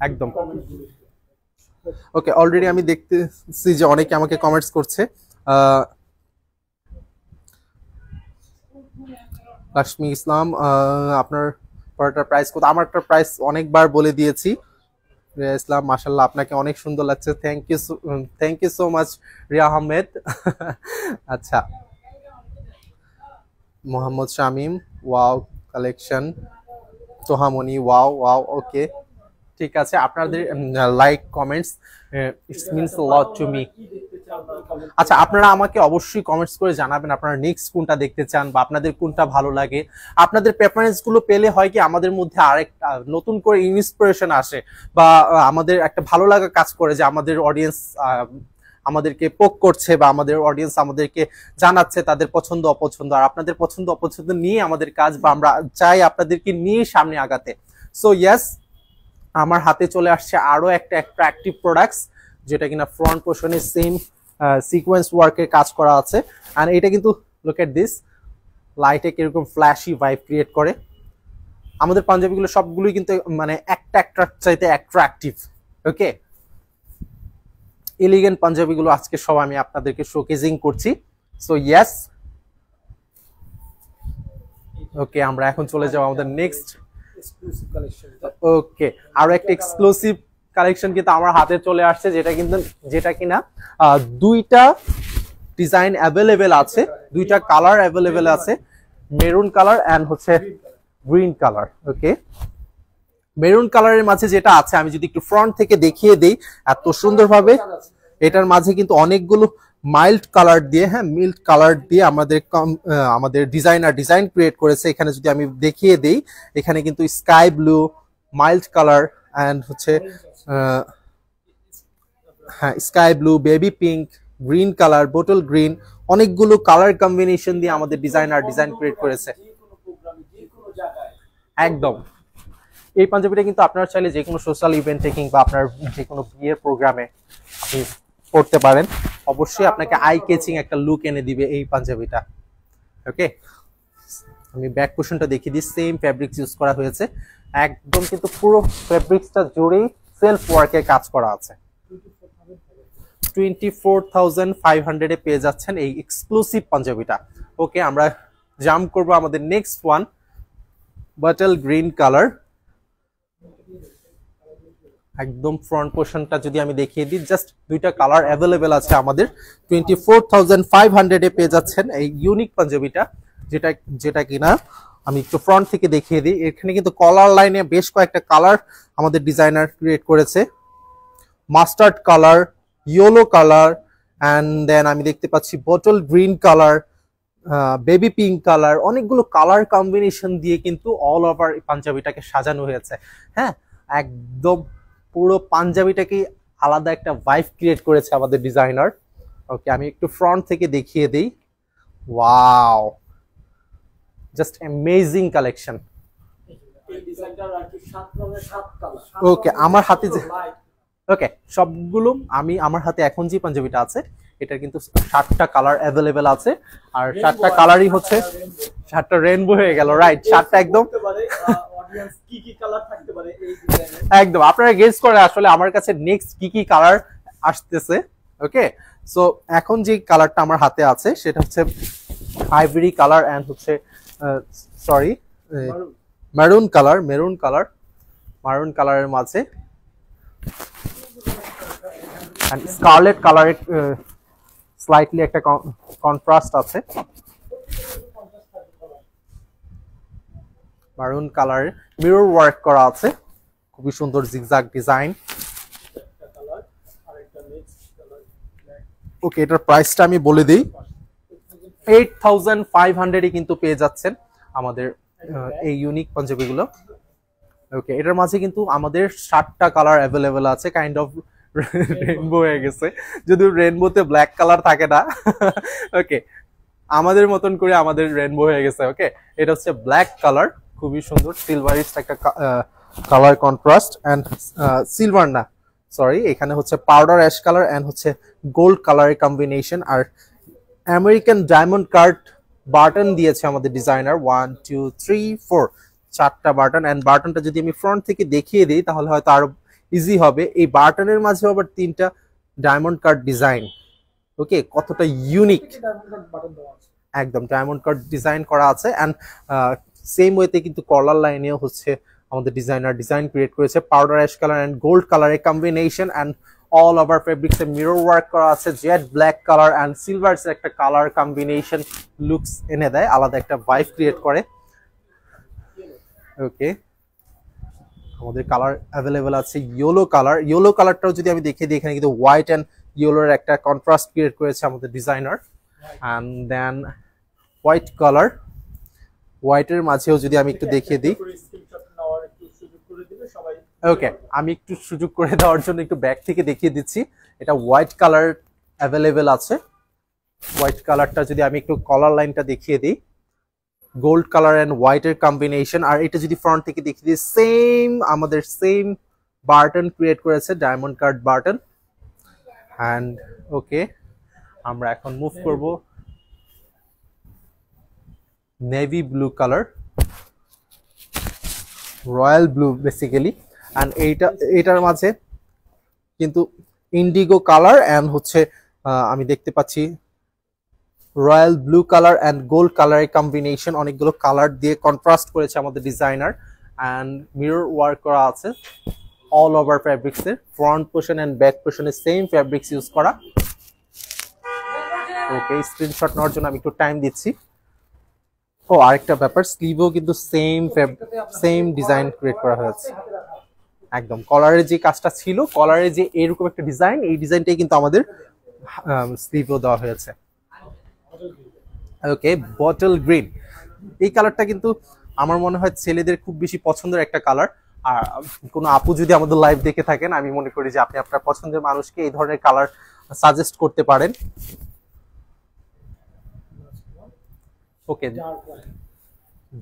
একদম। ওকে, অলরেডি আমি দেখতেছি যে অনেকে আমাকে কমেন্টস করছে। লক্ষ্মী ইসলাম, আপনার পরোটার প্রাইস কত? আমারটার প্রাইস অনেকবার বলে দিয়েছি। রিয়া ইসলাম, মাশাআল্লাহ আপনাকে অনেক সুন্দর লাগছে, thank you so much Ria Ahmed. আচ্ছা, Mohammad Shamim, wow collection. Sohamoni, wow. Okay, ঠিক আছে, আপনাদের like comments it's means a lot to me. আচ্ছা, আপনারা আমাকে অবশ্যই কমেন্টস করে জানাবেন আপনারা নেক্সট কোনটা দেখতে চান বা আপনাদের কোনটা ভালো লাগে। আপনাদের প্রেফারেন্স গুলো পেলে হয় কি আমাদের মধ্যে আরেকটা নতুন করে ইন্সপিরেশন আসে বা আমাদের একটা ভালো লাগা কাজ করে যে আমাদের অডিয়েন্স আমাদেরকে পোক করছে বা আমাদের অডিয়েন্স আমাদেরকে জানাচ্ছে তাদের পছন্দ অপছন্দ, আর আপনাদের পছন্দ অপছন্দ নিয়ে আমাদের কাজ, বা আমরা চাই আপনাদেরকে নিয়ে সামনে আগাতে। সো ইয়েস, আমার হাতে চলে আসছে আরো একটা অ্যাট্রাকটিভ প্রোডাক্টস, যেটা কিনা ফ্রন্ট পোর্শনে সেম সিকোয়েন্স ওয়ার্কের কাজ করা আছে। আর এটা কিন্তু লুক এট দিস, লাইটে কিরকম ফ্ল্যাশি ভাইব ক্রিয়েট করে। আমাদের পাঞ্জাবিগুলো সবগুলোই কিন্তু মানে একটা চাইতে অ্যাট্রাকটিভ। ওকে, এলিগেন্ট পাঞ্জাবিগুলো আজকে সব আমি আপনাদেরকে শোকেজিং করছি। সো ইয়েস, ওকে, আমরা এখন চলে যাব আমাদের নেক্সট এক্সক্লুসিভ কালেকশন। ওকে, আরো একটা এক্সক্লুসিভ কালেকশন কিন্তু আমার হাতে চলে আসছে, যেটা কিনা দুইটা ডিজাইন অ্যাভেলেবেল আছে, দুইটা কালার অ্যাভেলেবেল আছে, মেরুন কালার এন্ড হচ্ছে গ্রিন কালার। ওকে, মেরুন কালারের মাঝে যেটা আছে আমি যদি একটু ফ্রন্ট থেকে দেখিয়ে দেই, এত সুন্দরভাবে এটার মাঝে কিন্তু অনেকগুলো মাইল্ড কালার দিয়ে, হ্যাঁ মিল্ড কালার দিয়ে আমাদের ডিজাইন ক্রিয়েট করেছে। এখানে যদি আমি দেখিয়ে দেই, এখানে কিন্তু sky blue, mild colour and হচ্ছে হ্যাঁ sky blue, baby pink, green colour, bottle green, অনেকগুলো কালার কম্বিনেশন দিয়ে আমাদের ডিজাইন ক্রিয়েট করেছে। একদম এই পাঞ্জাবিটা কিন্তু আপনারা চাইলে যে কোনো সোশ্যাল ইভেন্টে কিংবা আপনার যে কোনো বিয়ের প্রোগ্রামে আপনি পড়তে পারেন। অবশ্যই আপনাকে আই ক্যাচিং একটা লুক এনে দিবে এই পাঞ্জাবিটা। ওকে, আমি ব্যাক পোর্শনটা দেখিয়ে দিই। সেম ফ্যাব্রিক্স ইউজ করা হয়েছে, একদম কিন্তু পুরো ফ্যাব্রিক্সটা জুড়েই সেলফ ওয়ার্কের কাজ করা আছে। 24,500 পেয়ে যাচ্ছেন এই এক্সক্লুসিভ পাঞ্জাবিটা। ওকে, আমরা জাম্প করব আমাদের next one, bottle green colour. একদম ফ্রন্ট পোর্শনটা যদি আমি দেখিয়ে দিই, জাস্ট দুইটা কালার অ্যাভেলেবেল আছে আমাদের। 24,500 পেয়ে যাচ্ছেন এই ইউনিক পাঞ্জাবিটা, যেটা কিনা আমি একটু ফ্রন্ট থেকে দেখিয়ে দিই। এখানে কিন্তু কলার লাইনে বেশ কয়েকটা কালার আমাদের ডিজাইনার ক্রিয়েট করেছে। Mustard colour, yellow colour, and then আমি দেখতে পাচ্ছি bottle green colour, baby pink colour, অনেকগুলো কালার কম্বিনেশন দিয়ে কিন্তু অল ওভার পাঞ্জাবিটাকে সাজানো হয়েছে। হ্যাঁ, একদম পুরো পাঞ্জাবিটাকে আলাদা একটা ভাইব ক্রিয়েট করেছে আমাদের ডিজাইনার। ওকে, আমি একটু ফ্রন্ট থেকে দেখিয়ে দিই। Wow, just amazing collection. Okay, আমার হাতে যে ওকে সবগুলো আমার হাতে এখন যে পাঞ্জাবিটা আছে এটা কিন্তু 7টা কালার অ্যাভেলেবেল আছে। আর 7টা কালারই হচ্ছে 7টা রেইনবো হয়ে গেল, রাইট? 7টা একদম কি কি কালার থাকতে পারে এই একদম আপনারা গেস করে আসলে আমার কাছে নেক্সট কি কালার আসতেছে। ওকে, সো এখন যে কালারটা আমার হাতে আছে সেটা হচ্ছে আইভরি কালার অ্যান্ড হচ্ছে সরি মেরুন কালারের মাঝে স্কারলেট কালারের স্লাইটলি একটা কন্ট্রাস্ট আছে। মারুন কালারে মিরর ওয়ার্ক করা আছে, খুবই সুন্দর জিগজাগ ডিজাইন। ওকে, এটার প্রাইসটা আমি বলে দিই, 8,500 কিন্তু পেয়ে যাচ্ছেন আমাদের এই ইউনিক পাঞ্জাবিগুলো। ওকে, এটার মাঝে কিন্তু আমাদের 7টা কালার অ্যাভেলেবেল আছে, কাইন্ড অফ রেইনবো হয়ে গেছে, যদিও রেইনবোতে ব্ল্যাক কালার থাকে না। ওকে, আমাদের মতন করে আমাদের রেইনবো হয়ে গেছে। ওকে, এটা হচ্ছে ব্ল্যাক কালার, খুবই সুন্দর সিলভারিশ একটা কালার কন্ট্রাস্ট অ্যান্ড সিলভার না সরি, এখানে হচ্ছে পাউডার অ্যাশ কালার অ্যান্ড হচ্ছে গোল্ড কালারের কম্বিনেশন। আর আমেরিকান ডায়মন্ড কাট বাটন দিয়েছে আমাদের ডিজাইনার, 1 2 3 4 4টা বাটন। অ্যান্ড বাটনটা যদি আমি ফ্রন্ট থেকে দেখিয়ে দিই তাহলে হয়তো আরো ইজি হবে। এই বাটনের মাঝে আবার 3টা ডায়মন্ড কাট ডিজাইন। ওকে, কতটা ইউনিক, একদম ডায়মন্ড কাট ডিজাইন করা আছে। অ্যান্ড সেম ওয়েতে কিন্তু কলার লাইনেও হচ্ছে আমাদের ডিজাইনার ডিজাইন ক্রিয়েট করেছে, powder ash colour and gold কালারের কম্বিনেশন। অ্যান্ড অল ওভার ফেব্রিক্সে মিরর ওয়ার্ক করা আছে, jet black colour and silvers একটা কালার কম্বিনেশন লুকস এনে দেয়, আলাদা একটা ভাইব ক্রিয়েট করে। ওকে, আমাদের কালার অ্যাভেলেবেল আছে ইয়েলো কালারটাও যদি আমি দেখিয়ে দিই, এখানে কিন্তু হোয়াইট অ্যান্ড ইয়েলোর একটা কন্ট্রাস্ট ক্রিয়েট করেছে আমাদের designer. And then white colour, হোয়াইটের মাঝেও যদি আমি একটু দেখিয়ে দিই। ওকে, আমি একটু সুযোগ করে দেওয়ার জন্য একটু ব্যাক থেকে দেখিয়ে দিচ্ছি। এটা হোয়াইট কালার অ্যাভেলেবেল আছে। হোয়াইট কালারটা যদি আমি একটু কলার লাইনটা দেখিয়ে দিই, গোল্ড কালার অ্যান্ড হোয়াইটের কম্বিনেশন। আর এটা যদি ফ্রন্ট থেকে দেখিয়ে দিই, আমাদের সেম বাটন ক্রিয়েট করেছে, diamond cut button. And okay, আমরা এখন মুভ করব navy blue colour, royal blue basically. And এইটার মাঝে কিন্তু ইন্ডিগো কালার অ্যান্ড হচ্ছে আমি দেখতে পাচ্ছি royal blue colour and gold কালারের কম্বিনেশন, অনেকগুলো কালার দিয়ে কন্ট্রাস্ট করেছে আমাদের ডিজাইনার। অ্যান্ড মিরর ওয়ার্ক করা আছে অল ওভার ফ্যাব্রিক্সের, ফ্রন্ট পোর্শন অ্যান্ড ব্যাক পোর্শনে সেম ফ্যাব্রিক্স ইউজ করা। ওকে, স্ক্রিনশট নেওয়ার জন্য আমি একটু টাইম দিচ্ছি। ও আরেকটা ব্যাপার, স্লিভও কিন্তু সেম ডিজাইন ক্রিয়েট করা হয়েছে। একদম কলারের যে কাজটা ছিল, কলারের যে এরকম একটা ডিজাইন, এই ডিজাইনটাই কিন্তু আমাদের স্লিভও দেওয়া হয়েছে। ওকে, বটল গ্রিন, এই কালারটা কিন্তু আমার মনে হয় ছেলেদের খুব বেশি পছন্দের একটা কালার। আর কোনো আপু যদি আমাদের লাইভ দেখে থাকেন, আমি মনে করি যে আপনি আপনার পছন্দের মানুষকে এই ধরনের কালার সাজেস্ট করতে পারেন। ওকে,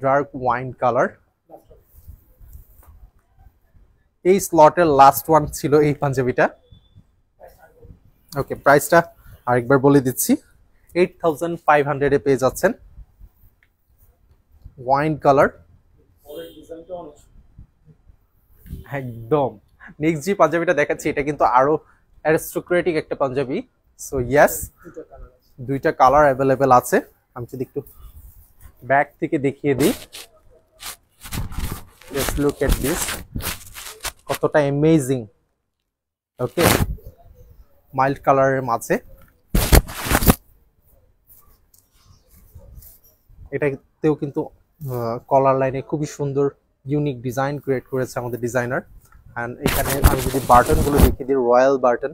ডার্ক ওয়াইন কালার, এই স্লটের লাস্ট ওয়ান ছিল এই পাঞ্জাবিটা। ওকে, প্রাইসটা আরেকবার বলে দিচ্ছি, 8500 এ পেয়ে যাচ্ছেন। ওয়াইন কালার, একদম। নেক্সট যে পাঞ্জাবিটা দেখাচ্ছি এটা কিন্তু আরো অ্যারিস্টোক্রেটিক একটা পাঞ্জাবি। সো ইয়েস, দুইটা কালার অ্যাভেলেবেল আছে। আমি যদি একটু ব্যাক থেকে দেখিয়ে দিই, জাস্ট লুক এট দিস, কতটা অ্যামেজিং। ওকে, মাইল্ড কালারের মাঝে, এটাতেও কিন্তু কলার লাইনে খুবই সুন্দর ইউনিক ডিজাইন ক্রিয়েট করেছে আমাদের ডিজাইনার। অ্যান্ড এখানে আমি যদি বাটনগুলো দেখিয়ে দিই, রয়্যাল বাটন,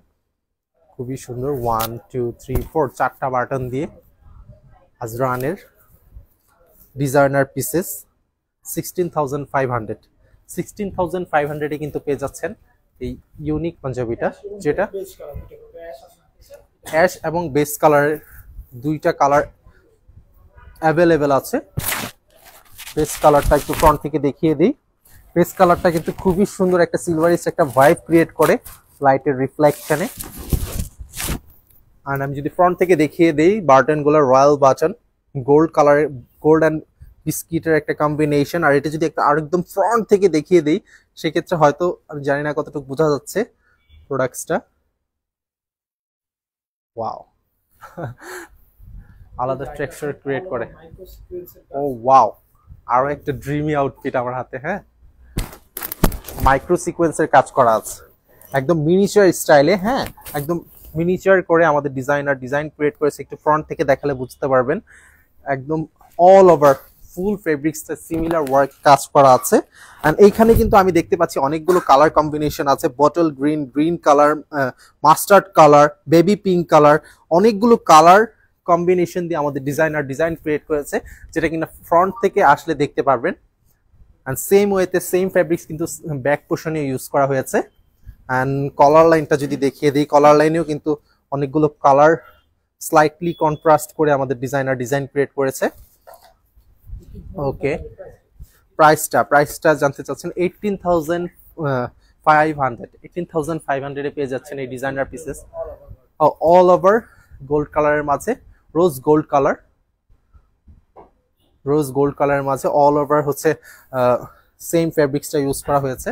খুবই সুন্দর, 1 2 3 4 চারটা বাটন দিয়ে আজরানের ডিজাইনার পিসেস। 16500, 16500 কিন্তু পেয়ে যাচ্ছেন এই ইউনিক পাঞ্জাবিটা, যেটা অ্যাশ এবং বেস কালারের দুইটা কালার অ্যাভেলেবেল আছে। বেস কালারটা একটু ফ্রন্ট থেকে দেখিয়ে দিই। বেস কালারটা কিন্তু খুবই সুন্দর একটা সিলভারিশ একটা ভাইব ক্রিয়েট করে লাইটের রিফ্লেকশনে। আর আমি যদি ফ্রন্ট থেকে দেখিয়ে দিই, বাটনগুলো রয়্যাল বাটন, গোল্ড কালারের, গোল্ড অ্যান্ড বিস্কিটের একটা কম্বিনেশন। আর এটা যদি একটা আরেকদম ফ্রন্ট থেকে দেখিয়ে দিই, সেক্ষেত্রে হয়তো আমি জানি না কতটুকু বোঝা যাচ্ছে প্রোডাক্টসটা। ওয়াও, আলাদা টেক্সচার ক্রিয়েট করে। ও ওয়াও, আরো একটা ড্রিমি আউটফিট আমার হাতে। হ্যাঁ, মাইক্রো সিকোয়েন্সের কাজ করা আছে একদম মিনিচার স্টাইলে। হ্যাঁ, একদম মিনিচার করে আমাদের ডিজাইনার ডিজাইন ক্রিয়েট করেছে। একটু ফ্রন্ট থেকে দেখালে বুঝতে পারবেন, একদম অল ওভার ফুল ফেব্রিক্সটা সিমিলার ওয়ার্ক কাজ করা আছে। এন্ড এইখানে কিন্তু আমি দেখতে পাচ্ছি অনেকগুলো কালার কম্বিনেশন আছে, bottle green, green colour, mustard colour, baby pink colour, অনেকগুলো কালার কম্বিনেশন দিয়ে আমাদের ডিজাইনার ডিজাইন ক্রিয়েট করেছে, যেটা কিনা ফ্রন্ট থেকে আসলে দেখতে পারবেন। অ্যান্ড সেম ওয়েতে সেম ফেব্রিক্স কিন্তু ব্যাক পোর্শনে ইউজ করা হয়েছে। অ্যান্ড কলার লাইনটা যদি দেখিয়ে দিই, কলার লাইনেও কিন্তু অনেকগুলো কালার স্লাইটলি কন্ট্রাস্ট করে আমাদের ডিজাইনার ডিজাইন ক্রিয়েট করেছে। ওকে, প্রাইসটা জানতে চাচ্ছেন 18500, 18500 এ পেয়ে যাচ্ছেন এই designer pieces all over gold কালারের মাঝে, রোজ গোল্ড কালারের মাঝে অল ওভার হচ্ছে সেম ফেব্রিক্সটা ইউজ করা হয়েছে।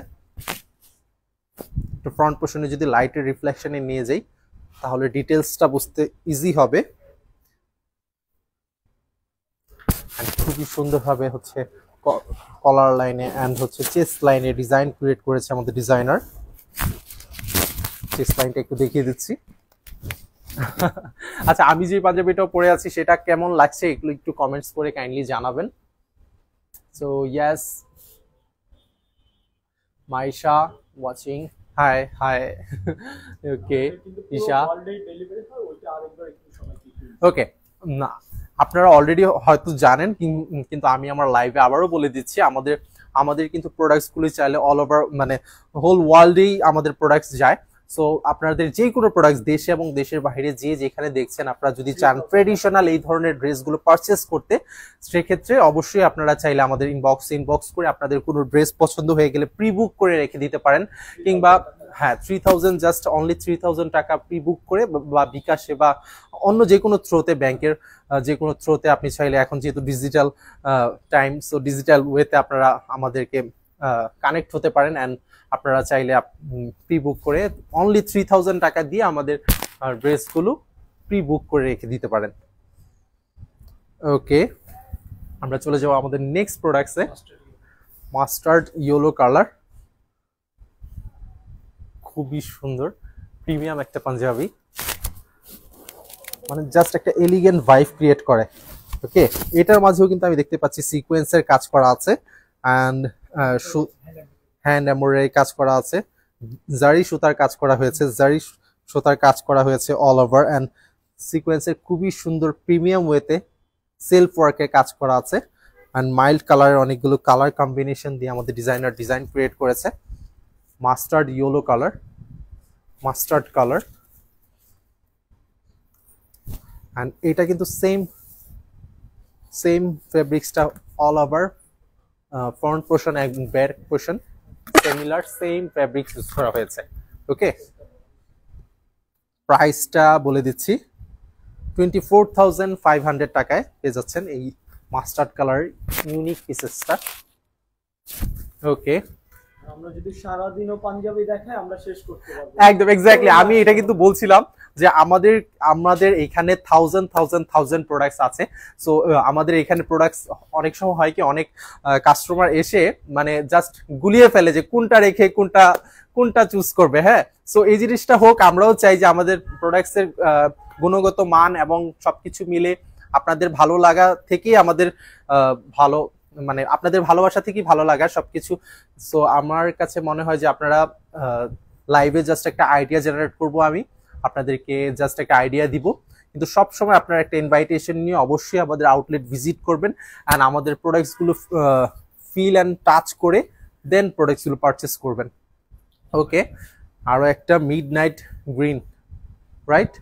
তো ফ্রন্ট পোর্শনে যদি লাইটের রিফ্লেকশনে নিয়ে যাই, তাহলে ডিটেলসটা বুঝতে ইজি হবে। খুবই সুন্দরভাবে হচ্ছে কলার লাইনে এন্ড হচ্ছে চেস্ট লাইনে ডিজাইন ক্রিয়েট করেছে আমাদের ডিজাইনার। চেস্ট লাইনটা একটু দেখিয়ে দিচ্ছি। আচ্ছা, আমি যে পাঞ্জাবিটা পরে আছি সেটা কেমন লাগছে এগুলো একটু কমেন্টস করে কাইন্ডলি জানাবেন। So yes, Maisha watching, hi hi. Okay Isha, okay. না, আপনারা অলরেডি হয়তো জানেন, কিন্তু আমি আমার লাইভে আবারও বলে দিচ্ছি, আমাদের কিন্তু প্রোডাক্টস গুলো চাইলে অল ওভার মানে হোল ওয়ার্ল্ডেই আমাদের প্রোডাক্টস যায়। সো আপনাদের যে কোনো প্রোডাক্টস দেশে এবং দেশের বাইরে যে যেখানে দেখছেন, আপনারা যদি চান ট্রেডিশনাল এই ধরনের ড্রেসগুলো পারচেস করতে, সেক্ষেত্রে অবশ্যই আপনারা চাইলে আমাদের ইনবক্স করে আপনাদের কোনো ড্রেস পছন্দ হয়ে গেলে প্রি বুক করে রেখে দিতে পারেন। কিংবা হ্যাঁ, 3000 জাস্ট অনলি 3000 টাকা প্রি বুক করে বা বিকাশে বা অন্য যে কোনো থ্রোতে, ব্যাংকের যে কোনো থ্রোতে আপনি চাইলে, এখন যেহেতু ডিজিটাল টাইম, সো ডিজিটাল ওয়েতে আপনারা আমাদেরকে কানেক্ট হতে পারেন। অ্যান্ড আপনারা চাইলে প্রি বুক করে অনলি 3000 টাকা দিয়ে আমাদের ড্রেসগুলো প্রি বুক করে রেখে দিতে পারেন। ওকে, আমরা চলে যাবো আমাদের নেক্সট প্রোডাক্টসে। মাস্টার্ড ইয়েলো কালার, খুবই সুন্দর প্রিমিয়াম একটা পাঞ্জাবি, মানে জাস্ট একটা এলিগেন্ট ভাইব ক্রিয়েট করে। ওকে, এটার মাঝেও কিন্তু আমি দেখতে পাচ্ছি সিকোয়েন্সের কাজ করা আছে। অ্যান্ড হ্যান্ড এমব্রয়ডারি কাজ করা আছে, জারি সুতার কাজ করা হয়েছে, জারি সুতার কাজ করা হয়েছে অল ওভার, অ্যান্ড সিকোয়েন্সের খুবই সুন্দর প্রিমিয়াম ওয়েতে সেলফ ওয়ার্কের কাজ করা আছে। অ্যান্ড মাইল্ড কালারের অনেকগুলো কালার কম্বিনেশন দিয়ে আমাদের ডিজাইনার ডিজাইন ক্রিয়েট করেছে। Mustard yellow colour, mustard colour, and এটা কিন্তু সেম ফেব্রিক্সটা অল ওভার, ফ্রন্ট পোর্শন এবং back portion similar same fabrics use করা হয়েছে। ওকে, প্রাইসটা বলে দিচ্ছি 24,500 টাকায় পেয়ে যাচ্ছেন এই মাস্টার্ড কালার ইউনিক পিসেসটা। ওকে, আমরা যদি সারাদিনও পাঞ্জাবি দেখাই আমরা শেষ করতে পারবো। একদম এক্স্যাক্টলি, আমি এটা কিন্তু বলছিলাম যে আমাদের এখানে থাউজেন্ড প্রোডাক্টস আছে। সো আমাদের এখানে প্রোডাক্টস অনেক সময় হয় কি, অনেক কাস্টমার এসে মানে জাস্ট গুলিয়ে ফেলে যে কোনটা রেখে কোনটা চুজ করবে। হ্যাঁ, সো এই জিনিসটা হোক, আমরাও চাই যে আমাদের প্রোডাক্টস এর গুণগত মান এবং সবকিছু মিলে আপনাদের ভালো লাগা থেকেই আমাদের ভালো, মানে আপনাদের ভালোবাসা থেকেই ভালো লাগা সবকিছু। সো আমার কাছে মনে হয় যে আপনারা লাইভে জাস্ট একটা আইডিয়া জেনারেট করব, আমি আপনাদেরকে জাস্ট একটা আইডিয়া দিব, কিন্তু সব সময় আপনারা একটা ইনভাইটেশন নিয়ে অবশ্যই আমাদের আউটলেট ভিজিট করবেন অ্যান্ড আমাদের প্রোডাক্টসগুলো ফিল অ্যান্ড টাচ করে দেন প্রোডাক্টসগুলো পারচেস করবেন। ওকে, আরো একটা মিডনাইট গ্রিন, রাইট?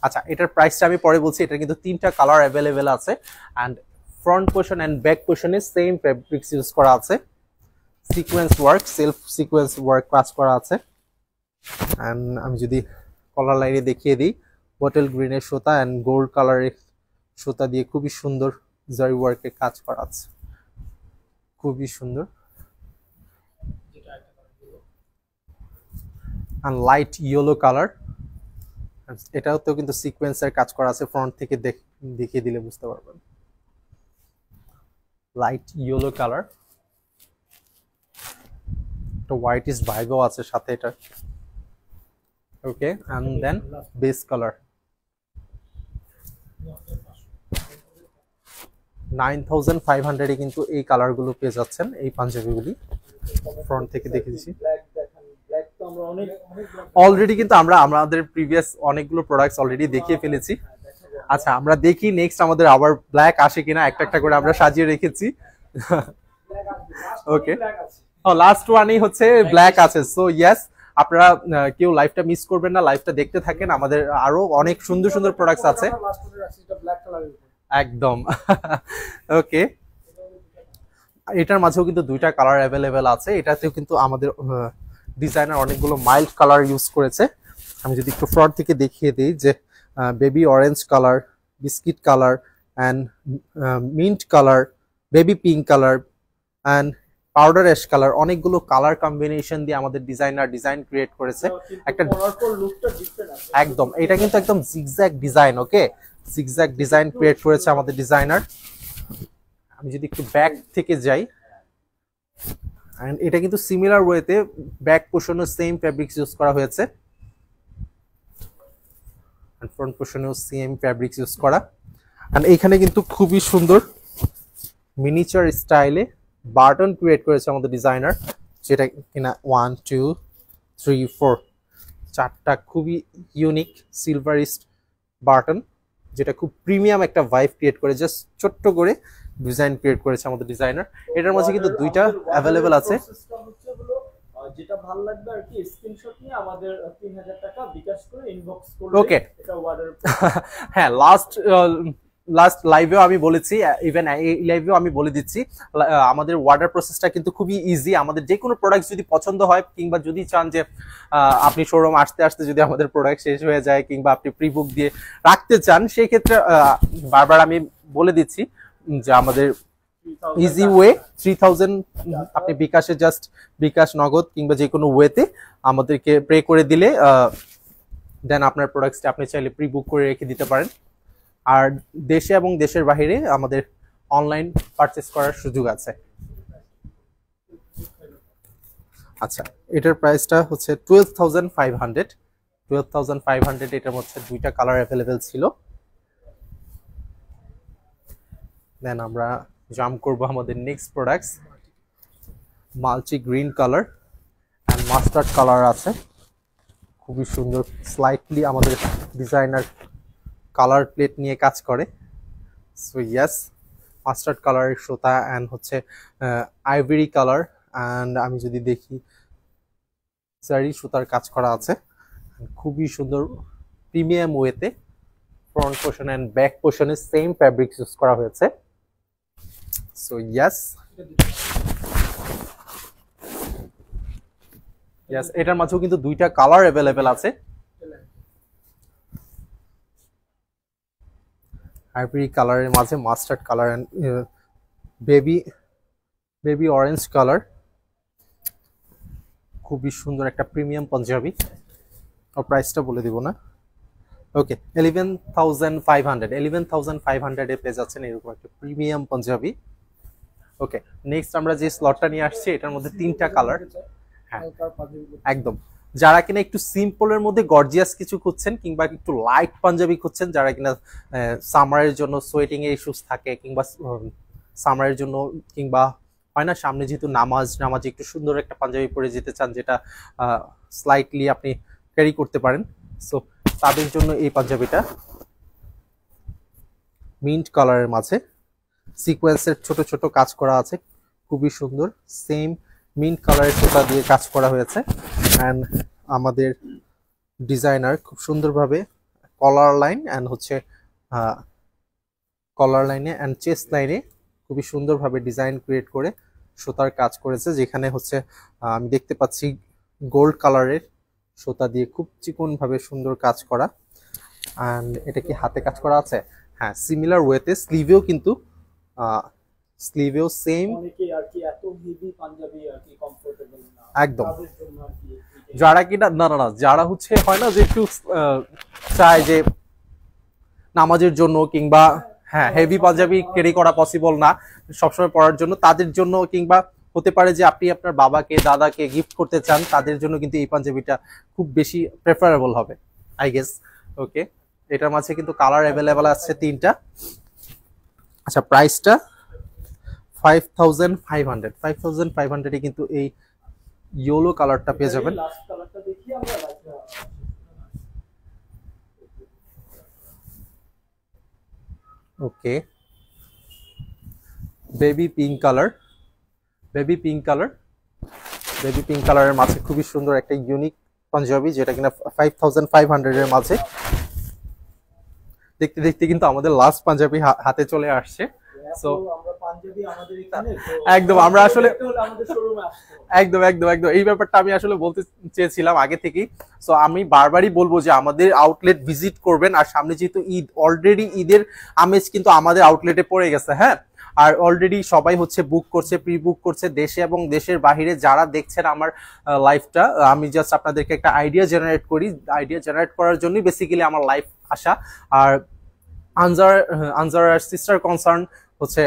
আচ্ছা, এটার প্রাইসটা আমি পরে বলছি। এটা কিন্তু 3টা কালার অ্যাভেলেবেল আছে and front portion and back পোর্শনে সেম ফেব্রিক্স ইউজ করা আছে, sequence work, self sequence work কাজ করা আছে। অ্যান্ড আমি যদি কলার লাইনে দেখিয়ে দিই, বটল গ্রিনের সুতা অ্যান্ড গোল্ড কালারের সুতা দিয়ে খুবই সুন্দর জারি ওয়ার্কের কাজ করা আছে, খুবই সুন্দর। অ্যান্ড লাইট ইয়েলো কালার, এটাও তো কিন্তু সিকোয়েন্সের কাজ করা আছে, ফ্রন্ট থেকে দেখিয়ে দিলে বুঝতে পারবেন। লাইট ইয়েলো কালার, একটা হোয়াইটিশ ভাইবও আছে সাথে এটা। ওকে, এন্ড দেন বেস কালার 9,500 এ কিন্তু এই কালারগুলো পেয়ে যাচ্ছেন, এই পাঞ্জাবিগুলি। ফ্রন্ট থেকে দেখে দিচ্ছি, অলরেডি কিন্তু আমরা আমাদের প্রিভিয়াস অনেকগুলো প্রোডাক্টস অলরেডি দেখিয়ে ফেলেছি। আচ্ছা, আমরা দেখি নেক্সট আমাদের আবার ব্ল্যাক আসে কিনা, একটা একটা করে আমরা সাজিয়ে রেখেছি। ওকে, লাস্ট ওয়ানই হচ্ছে ব্ল্যাক আছে। সো ইয়েস, আপনারা কেউ লাইভটা মিস করবেন না, লাইভটা দেখতে থাকেন, আমাদের আরো অনেক সুন্দর সুন্দর প্রোডাক্টস আছে একদম। ওকে, এটার মাঝেও কিন্তু 2টা কালার অ্যাভেলেবেল আছে। এটাতেও কিন্তু আমাদের ডিজাইনার অনেকগুলো মাইল্ড কালার ইউজ করেছে। আমি যদি একটু ফ্রন্ট থেকে দেখিয়ে দিই, যে baby orange colour, biscuit colour and mint colour, baby pink colour and powder ash colour, অনেকগুলো কালার কম্বিনেশন দিয়ে আমাদের ডিজাইনার ডিজাইন ক্রিয়েট করেছে একটা একদম। এটা কিন্তু একদম জিগজ্যাগ ডিজাইন। ওকে, জিগজ্যাগ ডিজাইন ক্রিয়েট করেছে আমাদের ডিজাইনার। আমি যদি একটু ব্যাক থেকে যাই, এন্ড এটা কিন্তু সিমিলার ওয়েতে ব্যাক পোর্শনও সেম ফেব্রিক্স ইউজ করা হয়েছে এন্ড ফ্রন্ট পোর্শনেও সেম ফেব্রিক্স ইউজ করা। এন্ড এখানে কিন্তু খুবই সুন্দর মিনিচার স্টাইলে বাটন ক্রিয়েট করেছে আমাদের ডিজাইনার, যেটা কিনা 1 2 3 4 4টা খুবই ইউনিক সিলভারিস্ট বাটন, যেটা খুব প্রিমিয়াম একটা ভাইব ক্রিয়েট করে জাস্ট ছোট্ট করে ডিজাইন ক্রিয়েট করেছে আমাদের ডিজাইনার। এটার মধ্যে কিন্তু 2টা অ্যাভেলেবেল আছে। যেটা ভালো লাগবে আর কি, স্ক্রিনশট নিয়ে আমাদের 3000 টাকা বিকাশ করে ইনবক্স করবে। ওকে, এটা অর্ডার। হ্যাঁ, লাস্ট লাইভেও আমি বলেছি, ইভেন এই লাইভেও আমি বলে দিচ্ছি, আমাদের অর্ডার প্রসেসটা কিন্তু খুবই ইজি। আমাদের যে কোনো প্রোডাক্ট যদি পছন্দ হয়, কিংবা যদি চান যে আপনি শোরুম আসতে আসতে যদি আমাদের প্রোডাক্ট শেষ হয়ে যায়, কিংবা আপনি প্রি বুক দিয়ে রাখতে চান, সেই ক্ষেত্রে বারবার আমি বলে দিচ্ছি যে আমাদের ইজি ওয়ে 3000 আপনি বিকাশে জাস্ট বিকাশ নগদ কিংবা যে কোনো ওয়েতে আমাদেরকে পে করে দিলে দেন আপনার প্রোডাক্টসটা আপনি চাইলে প্রি বুক করে রেখে দিতে পারেন। আর দেশে এবং দেশের বাইরে আমাদের অনলাইন পারচেস করার সুযোগ আছে। আচ্ছা, এটার প্রাইসটা হচ্ছে 12,500। এটার মধ্যে 2টা কালার অ্যাভেলেবেল ছিল। দেন আমরা জাম্প করব আমাদের next products. Multi green colour and mustard colour আছে, খুবই সুন্দর। স্লাইটলি আমাদের ডিজাইনার কালার প্লেট নিয়ে কাজ করে। সো ইয়েস, মাস্টার্ড কালারের সুতা অ্যান্ড হচ্ছে আইভরি কালার, অ্যান্ড আমি যদি দেখি জারি সুতার কাজ করা আছে, খুবই সুন্দর প্রিমিয়াম ওয়েতে। ফ্রন্ট পোর্শন অ্যান্ড ব্যাক পোর্শনে সেম ফ্যাব্রিক ইউজ করা হয়েছে। সো ইয়েস, এটার মাঝেও কিন্তু দুইটা কালার অ্যাভেলেবেল আছে, আইভরি কালারের মাঝে mustard colour and baby orange colour. খুবই সুন্দর একটা প্রিমিয়াম পাঞ্জাবি। ও প্রাইসটা বলে দিব না। ওকে, 11,500 পেয়ে যাচ্ছেন এরকম একটা প্রিমিয়াম পাঞ্জাবি। ওকে, নেক্সট আমরা যে স্লটটা নিয়ে আসছি এটার মধ্যে তিনটা কালার। হ্যাঁ একদম, যারা কিনা একটু সিম্পলের মধ্যে গর্জিয়াস কিছু খুঁজছেন কিংবা একটু লাইট পাঞ্জাবি খুঁজছেন, যারা কিনা সামারের জন্য সোয়েটিং এর ইস্যুস থাকে কিংবা সামারের জন্য, কিংবা হয় না সামনে যেহেতু নামাজে একটু সুন্দর একটা পাঞ্জাবি পরে যেতে চান যেটা স্লাইটলি আপনি ক্যারি করতে পারেন, সো তাদের জন্য এই পাঞ্জাবিটা মিন্ট কালারের মাঝে সিকোয়েন্সের ছোট ছোট কাজ করা আছে, খুবই সুন্দর। সেম মিন্ট কালারের সুতা দিয়ে কাজ করা হয়েছে অ্যান্ড আমাদের ডিজাইনার খুব সুন্দরভাবে কলার লাইন অ্যান্ড হচ্ছে কলার লাইনে অ্যান্ড চেস্ট লাইনে খুবই সুন্দরভাবে ডিজাইন ক্রিয়েট করে সুতার কাজ করেছে, যেখানে হচ্ছে আমি দেখতে পাচ্ছি গোল্ড কালারের সুতা দিয়ে খুব চিকনভাবে সুন্দর কাজ করা। অ্যান্ড এটা কি হাতে কাজ করা আছে? হ্যাঁ, সিমিলার ওয়েতে স্লিভেও কিন্তু স্লিভেও সেম। একদম, যারা কিনা না যারা হচ্ছে হয় না যে একটু চায় যে নামাজের জন্য কিংবা হ্যাঁ হেভি পাঞ্জাবি ক্যারি করা পসিবল না সবসময় পরার জন্য, তাদের জন্য, কিংবা হতে পারে যে আপনি আপনার বাবাকে দাদাকে গিফট করতে চান, তাদের জন্য কিন্তু এই পাঞ্জাবিটা খুব বেশি প্রেফারেবল হবে আই গেস। ওকে, এটার মাঝে কিন্তু কালার অ্যাভেলেবেল আছে তিনটা। আচ্ছা, প্রাইসটা 5,500 এ কিন্তু এই ইয়েলো কালারটা পেয়ে যাবেন। ওকে, বেবি পিঙ্ক কালারের মাঝে খুবই সুন্দর একটা ইউনিক পাঞ্জাবি, যেটা কিনা 5,500 এর মাঝে। দেখতে দেখতে কিন্তু আমাদের লাস্ট পাঞ্জাবি হাতে চলে আসছে। সো একদম, আমরা আসলে একদম এই ব্যাপারটা আমি আসলে বলতে চেয়েছিলাম আগে থেকেই। সো আমি বারবারই বলবো যে আমাদের আউটলেট ভিজিট করবেন, আর সামনে যেহেতু ঈদ, অলরেডি ঈদের আমেজ কিন্তু আমাদের আউটলেটে পড়ে গেছে। হ্যাঁ, আর অলরেডি সবাই হচ্ছে বুক করছে, প্রি বুক করছে, দেশে এবং দেশের বাহিরে যারা দেখছেন আমার লাইফটা। আমি জাস্ট আপনাদেরকে একটা আইডিয়া জেনারেট করার জন্যই বেসিক্যালি আমার লাইফ আসা। আর আনজার সিস্টার কনসার্ন হচ্ছে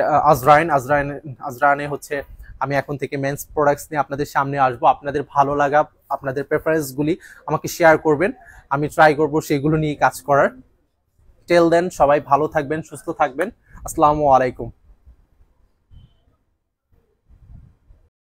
আজরানে হচ্ছে আমি এখন থেকে মেন্স প্রোডাক্টস নিয়ে আপনাদের সামনে আসবো। আপনাদের ভালো লাগা, আপনাদের প্রেফারেন্সগুলি আমাকে শেয়ার করবেন, আমি ট্রাই করবো সেগুলো নিয়ে কাজ করার। টেল দেন, সবাই ভালো থাকবেন, সুস্থ থাকবেন। আসসালামু আলাইকুম।